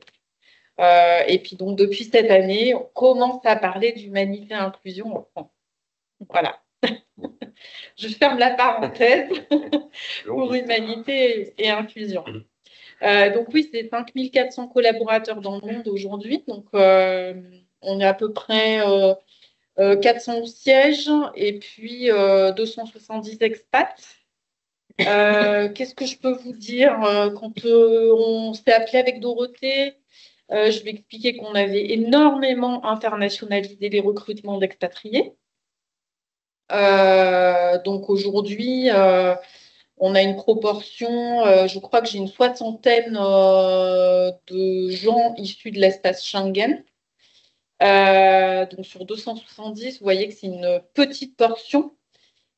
Et puis, donc, depuis cette année, on commence à parler d'humanité et inclusion en France. Voilà. Je ferme la parenthèse pour humanité et inclusion. Donc, oui, c'est 5400 collaborateurs dans le monde aujourd'hui. Donc, on est à peu près 400 sièges et puis 270 expats. Qu'est-ce que je peux vous dire? Quand on s'est appelé avec Dorothée, je vais expliquer qu'on avait énormément internationalisé les recrutements d'expatriés. Donc aujourd'hui, on a une proportion, je crois que j'ai une 60aine de gens issus de l'espace Schengen. Donc sur 270, vous voyez que c'est une petite portion.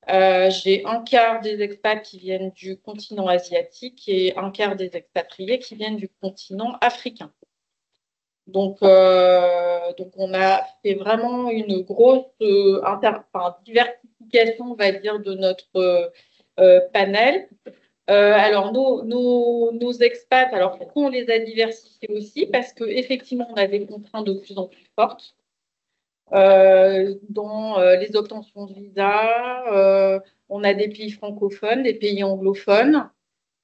J'ai un quart des expats qui viennent du continent asiatique et un quart des expatriés qui viennent du continent africain. Donc on a fait vraiment une grosse diversification, on va dire, de notre panel. Alors, nos expats, alors pourquoi on les a diversifiés aussi? Parce qu'effectivement, on a des contraintes de plus en plus fortes dans les obtentions de visa. On a des pays francophones, des pays anglophones.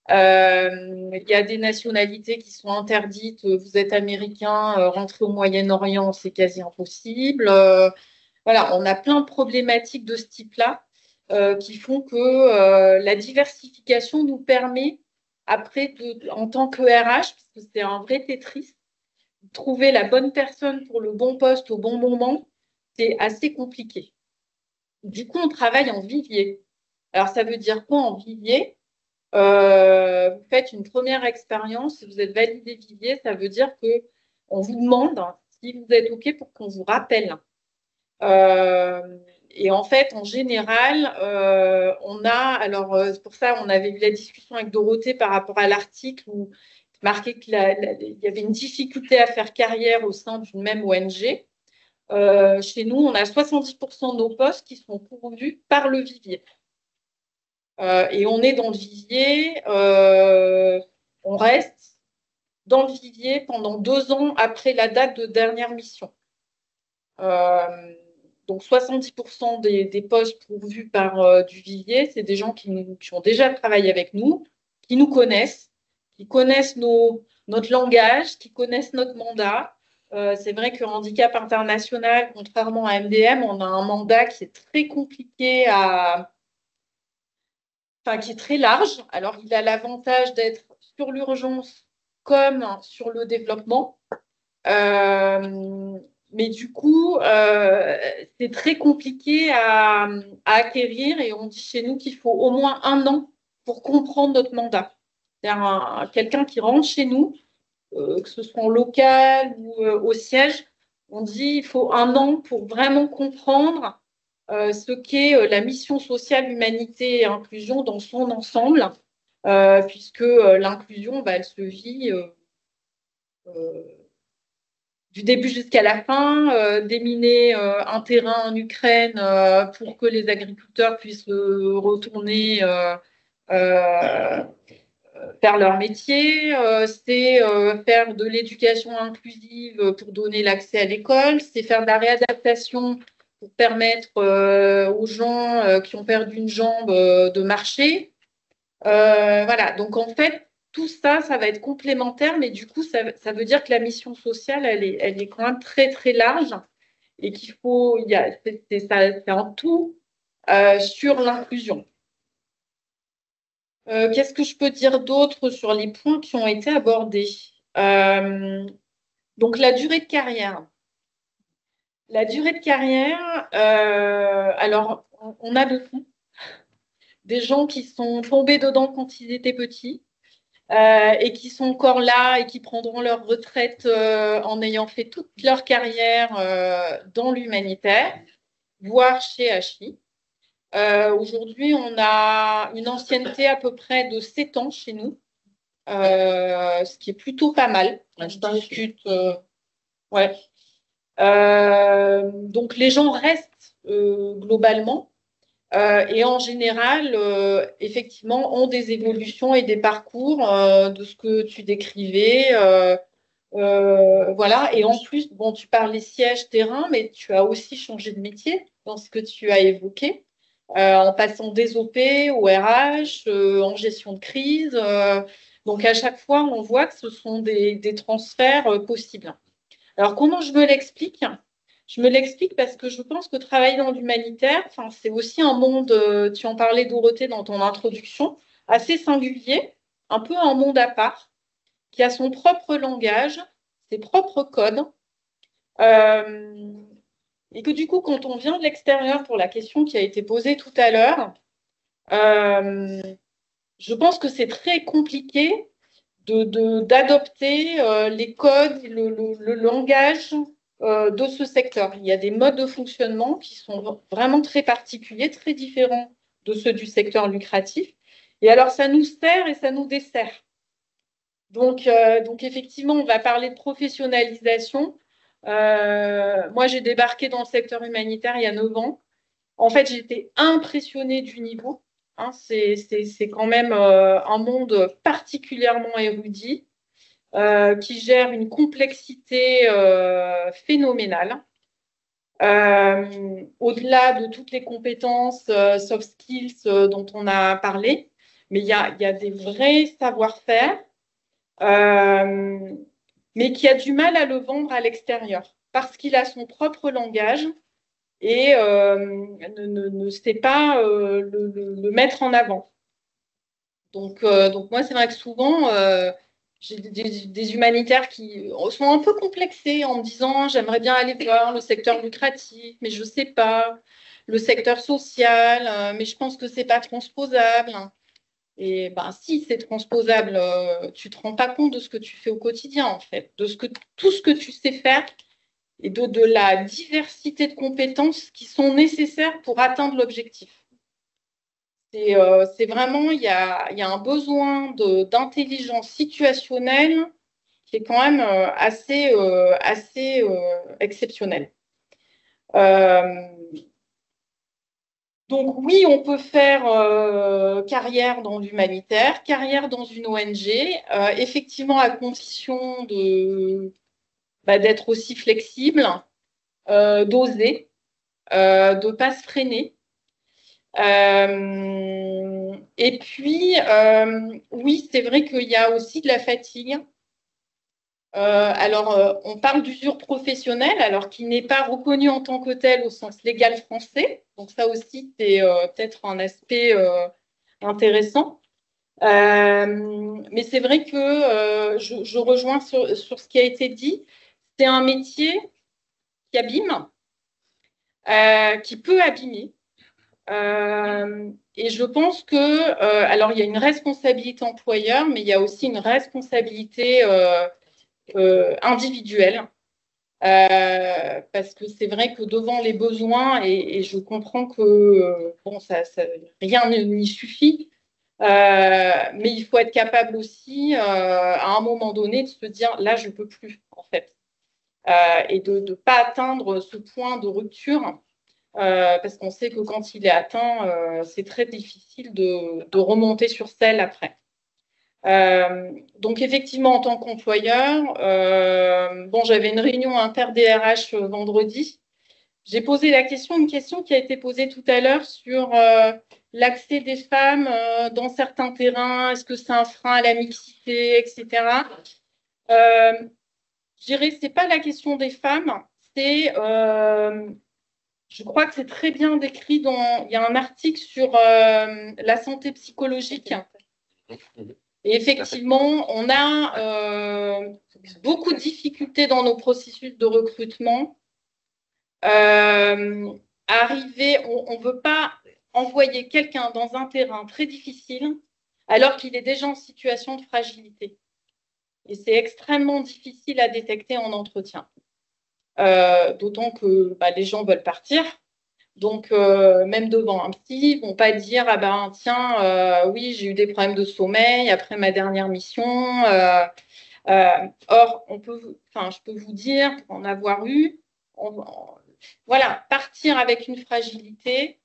Il y a des nationalités qui sont interdites. Vous êtes américain, rentrer au Moyen-Orient, c'est quasi impossible. Voilà, on a plein de problématiques de ce type-là qui font que la diversification nous permet, après, en tant que RH, parce que c'est un vrai Tetris, trouver la bonne personne pour le bon poste au bon moment, c'est assez compliqué. Du coup, on travaille en vivier. Alors, ça veut dire quoi en vivier? Vous faites une première expérience, si vous êtes validé vivier, ça veut dire qu'on vous demande si vous êtes OK pour qu'on vous rappelle. Et en fait, en général, c'est pour ça on avait eu la discussion avec Dorothée par rapport à l'article où il marquait qu'il y avait une difficulté à faire carrière au sein d'une même ONG. Chez nous, on a 70% de nos postes qui sont pourvus par le vivier. Et on est dans le vivier, on reste dans le vivier pendant 2 ans après la date de dernière mission. Donc 70% des postes pourvus par du vivier, c'est des gens qui ont déjà travaillé avec nous, qui nous connaissent, qui connaissent notre langage, qui connaissent notre mandat. C'est vrai que Handicap International, contrairement à MDM, on a un mandat qui est très compliqué qui est très large. Alors, il a l'avantage d'être sur l'urgence comme sur le développement. Mais du coup, c'est très compliqué à acquérir et on dit chez nous qu'il faut au moins 1 an pour comprendre notre mandat. C'est-à-dire quelqu'un qui rentre chez nous, que ce soit en local ou au siège, on dit qu'il faut 1 an pour vraiment comprendre ce qu'est la mission sociale, humanité et inclusion dans son ensemble, puisque l'inclusion, elle se vit du début jusqu'à la fin, déminer un terrain en Ukraine pour que les agriculteurs puissent retourner faire leur métier, c'est faire de l'éducation inclusive pour donner l'accès à l'école, c'est faire de la réadaptation pour permettre aux gens qui ont perdu une jambe de marcher. Voilà, donc en fait, tout ça, ça va être complémentaire, mais du coup, ça veut dire que la mission sociale, elle est quand même très, très large et qu'il faut, c'est un tout sur l'inclusion. Qu'est-ce que je peux dire d'autre sur les points qui ont été abordés? Donc, la durée de carrière. La durée de carrière, alors, on a de tout. Des gens qui sont tombés dedans quand ils étaient petits et qui sont encore là et qui prendront leur retraite en ayant fait toute leur carrière dans l'humanitaire, voire chez HI. Aujourd'hui, on a une ancienneté à peu près de 7 ans chez nous, ce qui est plutôt pas mal. Je discute. Ouais. Donc, les gens restent globalement et en général, effectivement, ont des évolutions et des parcours de ce que tu décrivais. Voilà. Et en plus, bon, tu parles des sièges terrain, mais tu as aussi changé de métier dans ce que tu as évoqué. En passant des OP au RH, en gestion de crise. Donc, à chaque fois, on voit que ce sont des transferts possibles. Alors, comment je me l'explique? Je me l'explique parce que je pense que travailler dans l'humanitaire, c'est aussi un monde, tu en parlais, Dorothée, dans ton introduction, assez singulier, un peu un monde à part, qui a son propre langage, ses propres codes. Et que du coup, quand on vient de l'extérieur pour la question qui a été posée tout à l'heure, je pense que c'est très compliqué d'adopter les codes, le langage de ce secteur. Il y a des modes de fonctionnement qui sont vraiment très particuliers, très différents de ceux du secteur lucratif. Et alors, ça nous sert et ça nous dessert. Donc effectivement, on va parler de professionnalisation. Moi, j'ai débarqué dans le secteur humanitaire il y a 9 ans. En fait, j'étais impressionnée du niveau. Hein, c'est quand même un monde particulièrement érudit qui gère une complexité phénoménale. Au-delà de toutes les compétences soft skills dont on a parlé, mais il y a des vrais savoir-faire, mais qui a du mal à le vendre à l'extérieur parce qu'il a son propre langage et ne sait pas le mettre en avant. Donc moi, c'est vrai que souvent, j'ai des humanitaires qui sont un peu complexés en me disant j'aimerais bien aller voir le secteur lucratif, mais je ne sais pas, le secteur social, mais je pense que ce n'est pas transposable. Et ben, si c'est transposable, tu ne te rends pas compte de ce que tu fais au quotidien, en fait, de tout ce que tu sais faire et de la diversité de compétences qui sont nécessaires pour atteindre l'objectif. C'est vraiment, il y a un besoin d'intelligence situationnelle qui est quand même assez exceptionnel. Donc oui, on peut faire carrière dans l'humanitaire, carrière dans une ONG, effectivement à condition d'être aussi flexible, d'oser, de ne pas se freiner. Et puis, oui, c'est vrai qu'il y a aussi de la fatigue. Alors, on parle d'usure professionnelle, alors qu'il n'est pas reconnu en tant que tel au sens légal français. Donc, ça aussi, c'est peut-être un aspect intéressant. Mais c'est vrai que je rejoins sur ce qui a été dit. C'est un métier qui abîme, qui peut abîmer. Et je pense que, alors, il y a une responsabilité employeur, mais il y a aussi une responsabilité individuelle. Parce que c'est vrai que devant les besoins, et je comprends que bon, rien n'y suffit, mais il faut être capable aussi, à un moment donné, de se dire là, je ne peux plus, en fait. Et de ne pas atteindre ce point de rupture. Parce qu'on sait que quand il est atteint, c'est très difficile de remonter sur selle après. Donc effectivement, en tant qu'employeur, bon, j'avais une réunion inter-DRH vendredi. J'ai posé une question qui a été posée tout à l'heure sur l'accès des femmes dans certains terrains, est-ce que c'est un frein à la mixité, etc. Je dirais, c'est pas la question des femmes, c'est je crois que c'est très bien décrit il y a un article sur la santé psychologique. Et effectivement, on a beaucoup de difficultés dans nos processus de recrutement. On ne veut pas envoyer quelqu'un dans un terrain très difficile alors qu'il est déjà en situation de fragilité. Et c'est extrêmement difficile à détecter en entretien. D'autant que les gens veulent partir. Donc, même devant un psy, ils ne vont pas dire ah ben tiens, oui, j'ai eu des problèmes de sommeil après ma dernière mission. Or, je peux vous dire, pour en avoir eu, voilà, partir avec une fragilité,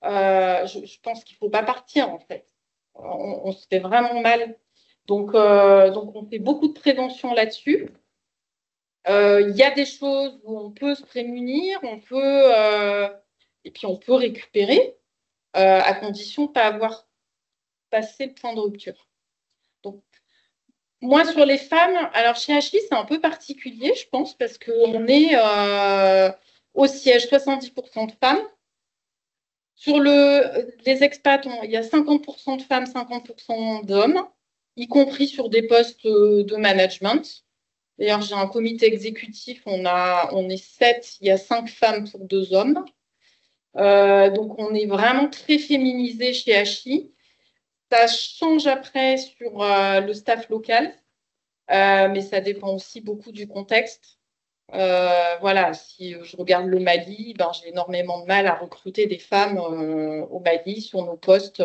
je pense qu'il ne faut pas partir en fait. On se fait vraiment mal. Donc, on fait beaucoup de prévention là-dessus. Il y a des choses où on peut se prémunir, et puis on peut récupérer, à condition de ne pas avoir passé le point de rupture. Donc, moi, sur les femmes, alors chez Ashley, c'est un peu particulier, je pense, parce qu'on est au siège 70% de femmes. Sur les expats, il y a 50% de femmes, 50% d'hommes, y compris sur des postes de management. D'ailleurs, j'ai un comité exécutif, on est 7, il y a 5 femmes pour 2 hommes. Donc, on est vraiment très féminisé chez Hachi. Ça change après sur le staff local, mais ça dépend aussi beaucoup du contexte. Voilà, si je regarde le Mali, ben, j'ai énormément de mal à recruter des femmes au Mali sur nos postes.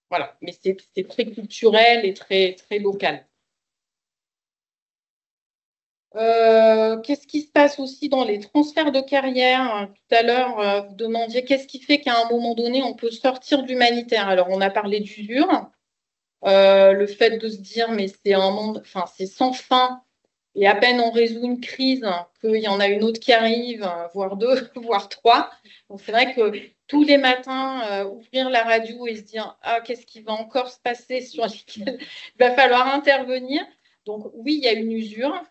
Voilà, mais c'est très culturel et très, très local. Qu'est-ce qui se passe aussi dans les transferts de carrière? Tout à l'heure, vous demandiez qu'est-ce qui fait qu'à un moment donné, on peut sortir de l'humanitaire. Alors, on a parlé d'usure, le fait de se dire, mais c'est un monde, enfin, c'est sans fin, et à peine on résout une crise, qu'il y en a une autre qui arrive, voire deux, voire trois. Donc, c'est vrai que tous les matins, ouvrir la radio et se dire, ah, qu'est-ce qui va encore se passer sur lesquels il va falloir intervenir. Donc, oui, il y a une usure.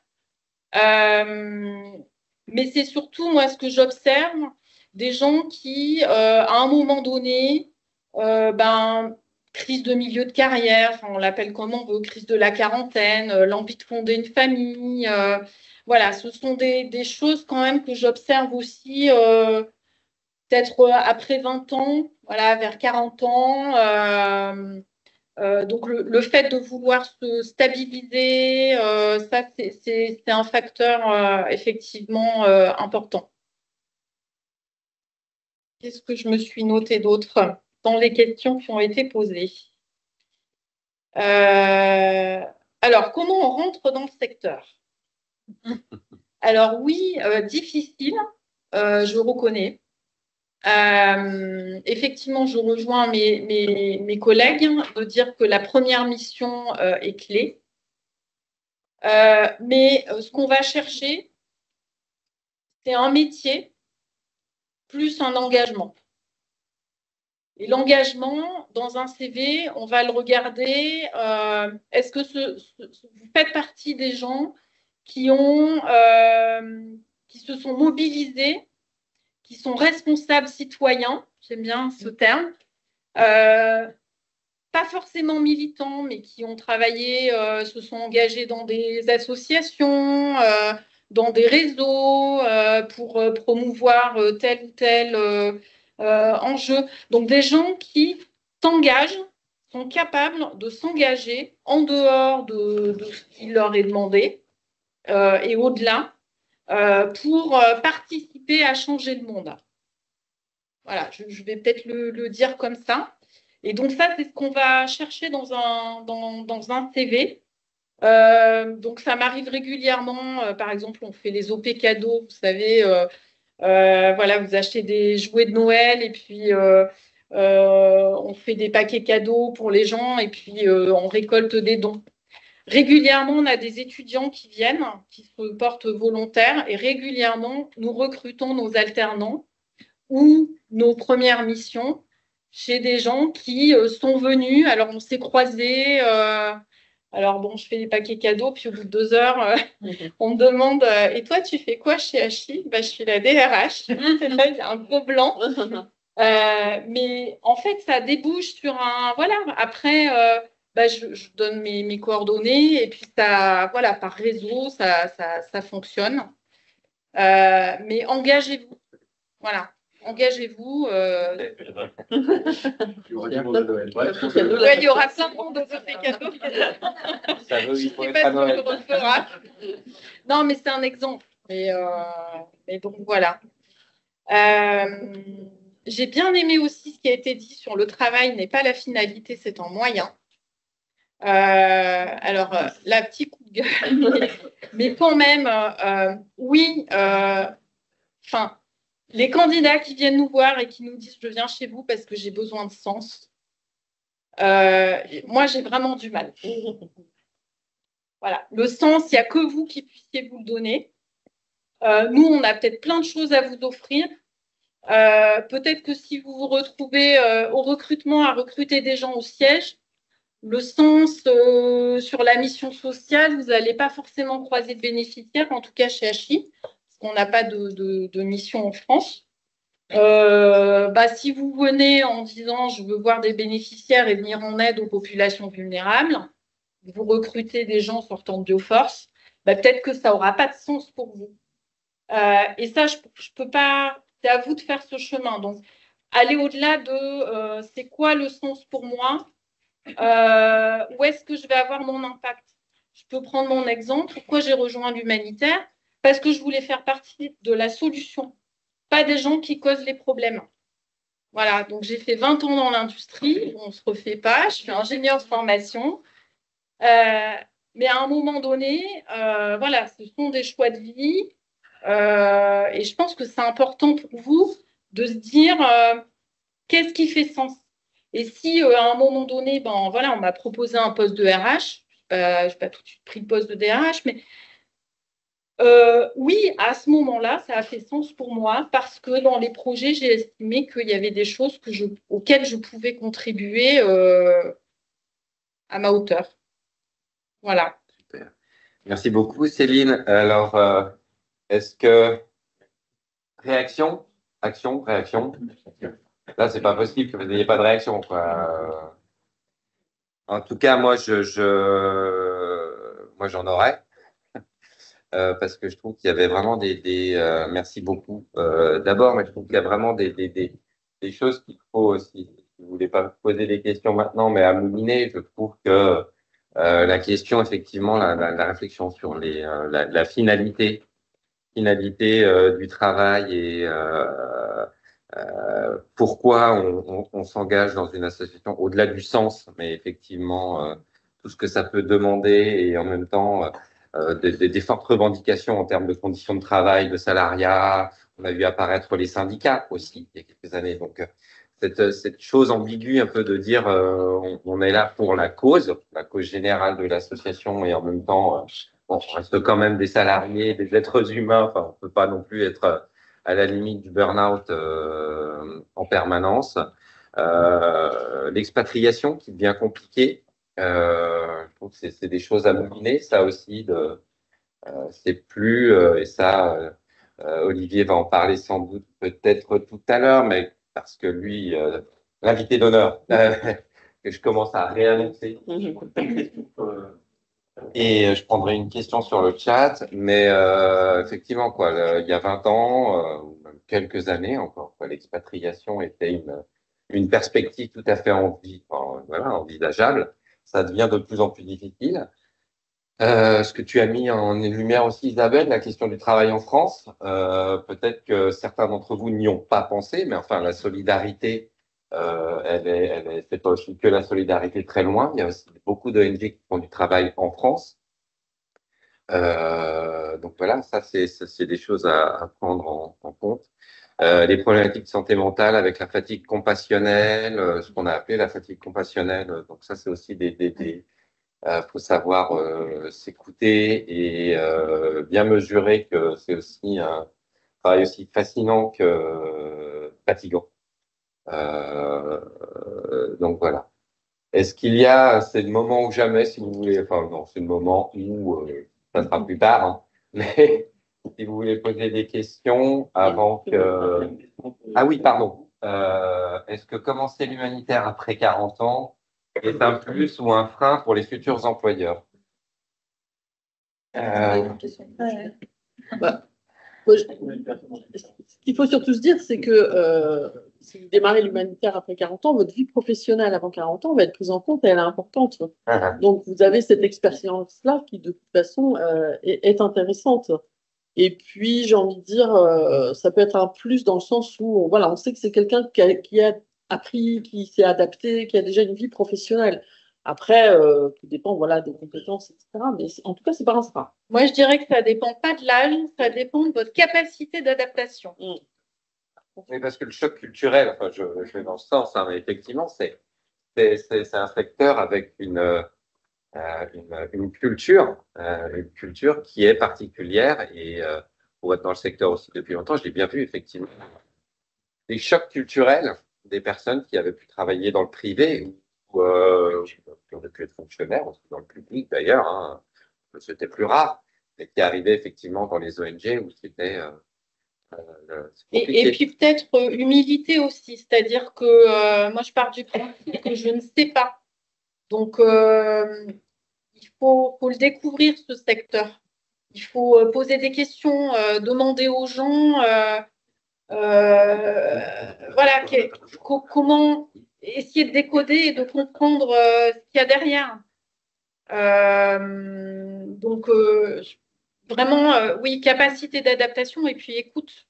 Mais c'est surtout, moi, ce que j'observe, des gens qui, à un moment donné, ben, crise de milieu de carrière, enfin, on l'appelle comme on veut, crise de la quarantaine, l'envie de fonder une famille. Voilà, ce sont des choses quand même que j'observe aussi, peut-être après 20 ans, voilà, vers 40 ans. Donc, le fait de vouloir se stabiliser, ça, c'est un facteur effectivement important. Qu'est-ce que je me suis noté d'autre dans les questions qui ont été posées? Alors, comment on rentre dans le secteur? Alors, oui, difficile, je reconnais. Effectivement, je rejoins mes collègues de dire que la première mission est clé. Mais ce qu'on va chercher, c'est un métier plus un engagement. Et l'engagement, dans un CV, on va le regarder. Est-ce que vous faites partie des gens qui se sont mobilisés, qui sont responsables citoyens, j'aime bien ce terme, pas forcément militants, mais qui ont travaillé, se sont engagés dans des associations, dans des réseaux pour promouvoir tel ou tel enjeu. Donc des gens qui s'engagent, sont capables de s'engager en dehors de ce qui leur est demandé et au-delà pour participer à changer le monde. Voilà, je vais peut-être le dire comme ça. Et donc ça, c'est ce qu'on va chercher dans un CV. Donc ça m'arrive régulièrement, par exemple, on fait les OP cadeaux, vous savez, voilà, vous achetez des jouets de Noël et puis on fait des paquets cadeaux pour les gens et puis on récolte des dons. Régulièrement, on a des étudiants qui viennent, qui se portent volontaires et régulièrement, nous recrutons nos alternants ou nos premières missions chez des gens qui sont venus. Alors, on s'est croisés. Alors, bon, je fais des paquets cadeaux, puis au bout de 2 heures, on me demande et toi, tu fais quoi chez Hachi? Je suis la DRH. Là, il y a un gros blanc. Mais en fait, ça débouche sur un. Voilà, après, je donne mes coordonnées et puis ça, voilà, par réseau, ça fonctionne. Mais engagez-vous. Voilà. Engagez-vous. Il y aura du monde à Noël. Il y aura plein de monde aux OP cadeaux. Ça veut Je dire sais qu'on pas est si à on Noël. le refera. Non, mais c'est un exemple. Mais donc voilà. J'ai bien aimé aussi ce qui a été dit sur le travail n'est pas la finalité, c'est un moyen. Alors, la petite coup de gueule, mais quand même, oui, enfin, les candidats qui viennent nous voir et qui nous disent je viens chez vous parce que j'ai besoin de sens, moi j'ai vraiment du mal. Voilà, le sens, il n'y a que vous qui puissiez vous le donner. Nous, on a peut-être plein de choses à vous offrir. Peut-être que si vous vous retrouvez au recrutement à recruter des gens au siège, le sens sur la mission sociale, vous n'allez pas forcément croiser de bénéficiaires, en tout cas chez HI, parce qu'on n'a pas de mission en France. Si vous venez en disant je veux voir des bénéficiaires et venir en aide aux populations vulnérables, vous recrutez des gens sortant de Bioforce, peut-être que ça n'aura pas de sens pour vous. Et ça, je peux pas, c'est à vous de faire ce chemin. Donc, aller au-delà de c'est quoi le sens pour moi, où est-ce que je vais avoir mon impact. Je peux prendre mon exemple. Pourquoi j'ai rejoint l'humanitaire? parce que je voulais faire partie de la solution, pas des gens qui causent les problèmes. Voilà, donc j'ai fait 20 ans dans l'industrie, on ne se refait pas, je suis ingénieure de formation. Mais à un moment donné, voilà, ce sont des choix de vie. Et je pense que c'est important pour vous de se dire qu'est-ce qui fait sens. Et si à un moment donné, ben, voilà, on m'a proposé un poste de RH, je n'ai pas tout de suite pris le poste de DRH, mais oui, à ce moment-là, ça a fait sens pour moi parce que dans les projets, j'ai estimé qu'il y avait des choses auxquelles je pouvais contribuer à ma hauteur. Voilà. Super. Merci beaucoup, Céline. Alors, est-ce que réaction, action, réaction? Là, c'est pas possible que vous n'ayez pas de réaction, quoi. En tout cas, moi, moi, j'en aurais. Parce que je trouve qu'il y avait vraiment merci beaucoup d'abord, mais je trouve qu'il y a vraiment des choses qu'il faut aussi. Si vous ne voulez pas poser des questions maintenant, mais à mouliner, je trouve que la question, effectivement, la réflexion sur la finalité du travail et pourquoi on s'engage dans une association au-delà du sens, mais effectivement, tout ce que ça peut demander et en même temps des fortes revendications en termes de conditions de travail, de salariat. On a vu apparaître les syndicats aussi il y a quelques années. Donc, cette chose ambiguë un peu de dire on est là pour la cause générale de l'association et en même temps, on reste quand même des salariés, des êtres humains. Enfin, on peut pas non plus être à la limite du burn-out en permanence. L'expatriation qui devient compliquée. Je trouve que c'est des choses à mouliner, ça aussi. C'est plus, et ça, Olivier va en parler sans doute peut-être tout à l'heure, mais parce que lui, l'invité d'honneur, que je commence à réannoncer. Et je prendrai une question sur le chat, mais effectivement, quoi, il y a 20 ans, ou même quelques années encore, l'expatriation était une perspective tout à fait envisageable. Ça devient de plus en plus difficile. Ce que tu as mis en lumière aussi, Isabelle, la question du travail en France. Peut-être que certains d'entre vous n'y ont pas pensé, mais enfin, la solidarité, c'est pas aussi que la solidarité très loin. Il y a aussi beaucoup d'ONG qui font du travail en France. Donc voilà, ça, c'est des choses à prendre en compte. Les problématiques de santé mentale avec la fatigue compassionnelle, ce qu'on a appelé la fatigue compassionnelle. Donc ça, c'est aussi faut savoir s'écouter et bien mesurer que c'est aussi un travail aussi fascinant que fatigant. Donc voilà. Est-ce qu'il y a, c'est le moment ou jamais, si vous voulez, enfin non, c'est le moment où ça sera plus tard, hein, mais si vous voulez poser des questions avant que... Ah oui, pardon. Est-ce que commencer l'humanitaire après 40 ans est un plus ou un frein pour les futurs employeurs? Ce qu'il faut surtout se dire, c'est que si vous démarrez l'humanitaire après 40 ans, votre vie professionnelle avant 40 ans va être prise en compte et elle est importante. Donc, vous avez cette expérience-là qui, de toute façon, est intéressante. Et puis, j'ai envie de dire, ça peut être un plus dans le sens où, voilà, on sait que c'est quelqu'un qui a appris, qui s'est adapté, qui a déjà une vie professionnelle. Après, tout dépend, voilà, des compétences, etc. Mais en tout cas, c'est pas un frein. Moi, je dirais que ça dépend pas de l'âge, ça dépend de votre capacité d'adaptation. Oui, parce que le choc culturel, enfin, je vais dans ce sens, hein, mais effectivement, c'est un secteur avec une culture qui est particulière et pour être dans le secteur aussi depuis longtemps, je l'ai bien vu effectivement. Les chocs culturels des personnes qui avaient pu travailler dans le privé ou qui ont pu être fonctionnaires, aussi dans le public d'ailleurs, hein, c'était plus rare, mais qui arrivaient effectivement dans les ONG où c'était et puis peut-être humilité aussi, c'est-à-dire que moi je pars du principe que je ne sais pas. Donc il faut le découvrir ce secteur. Il faut poser des questions, demander aux gens voilà, comment essayer de décoder et de comprendre ce qu'il y a derrière. Donc vraiment, oui, capacité d'adaptation et puis écoute.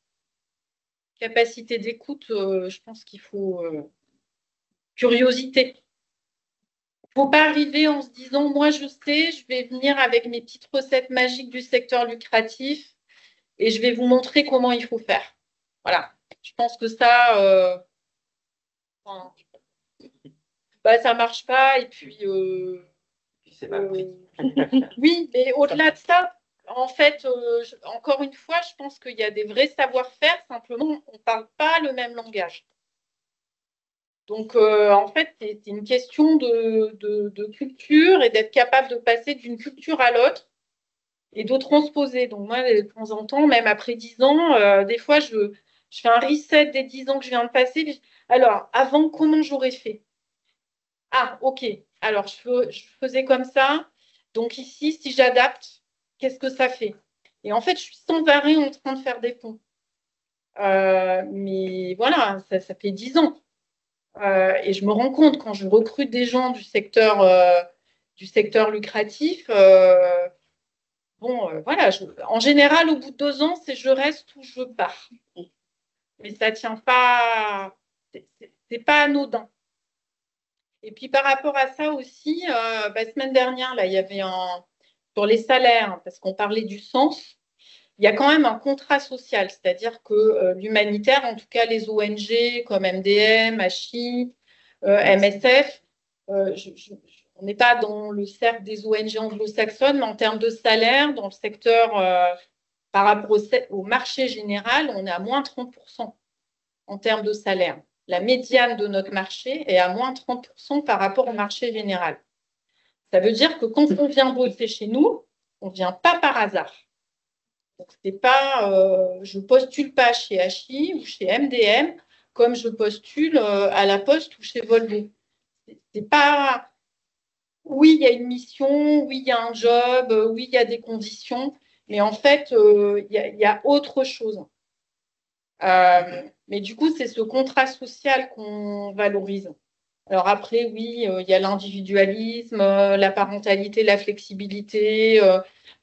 Capacité d'écoute, je pense qu'il faut curiosité. Il ne faut pas arriver en se disant, moi je sais, je vais venir avec mes petites recettes magiques du secteur lucratif et je vais vous montrer comment il faut faire. Voilà. Je pense que ça, ça ne marche pas. Et puis, C'est mal pris. oui, mais au-delà de ça, en fait, encore une fois, je pense qu'il y a des vrais savoir-faire, simplement, on ne parle pas le même langage. Donc, en fait, c'est une question de culture et d'être capable de passer d'une culture à l'autre et de transposer. Donc, moi, de temps en temps, même après 10 ans, des fois, je fais un reset des 10 ans que je viens de passer. Alors, avant, comment j'aurais fait? Ah, OK. Alors, je faisais comme ça. Donc, ici, si j'adapte, qu'est-ce que ça fait? Et en fait, je suis sans arrêt en train de faire des ponts. Mais voilà, ça fait 10 ans. Et je me rends compte quand je recrute des gens du secteur lucratif, voilà, en général, au bout de 2 ans, c'est je reste ou je pars. Mais ça tient pas, c'est pas anodin. Et puis par rapport à ça aussi, semaine dernière, là, il y avait sur les salaires, parce qu'on parlait du sens, il y a quand même un contrat social, c'est-à-dire que l'humanitaire, en tout cas les ONG comme MDM, HI, MSF, on n'est pas dans le cercle des ONG anglo-saxonnes, mais en termes de salaire, dans le secteur, par rapport au marché général, on est à moins 30% en termes de salaire. La médiane de notre marché est à moins 30% par rapport au marché général. Ça veut dire que quand on vient bosser chez nous, on ne vient pas par hasard. Donc, c'est pas, je ne postule pas chez HI ou chez MDM comme je postule à la Poste ou chez Volvo. C'est pas, oui, il y a une mission, oui, il y a un job, oui, il y a des conditions, mais en fait, il y a autre chose. Mais du coup, c'est ce contrat social qu'on valorise. Alors après, oui, il y a l'individualisme, la parentalité, la flexibilité,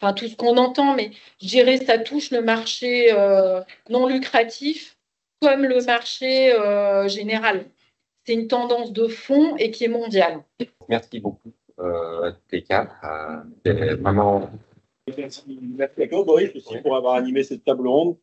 enfin tout ce qu'on entend, mais je dirais ça touche le marché non lucratif comme le marché général. C'est une tendance de fond et qui est mondiale. Merci beaucoup à tous les quatre. C'est vraiment Merci à toi, Boris, aussi, pour avoir animé cette table ronde.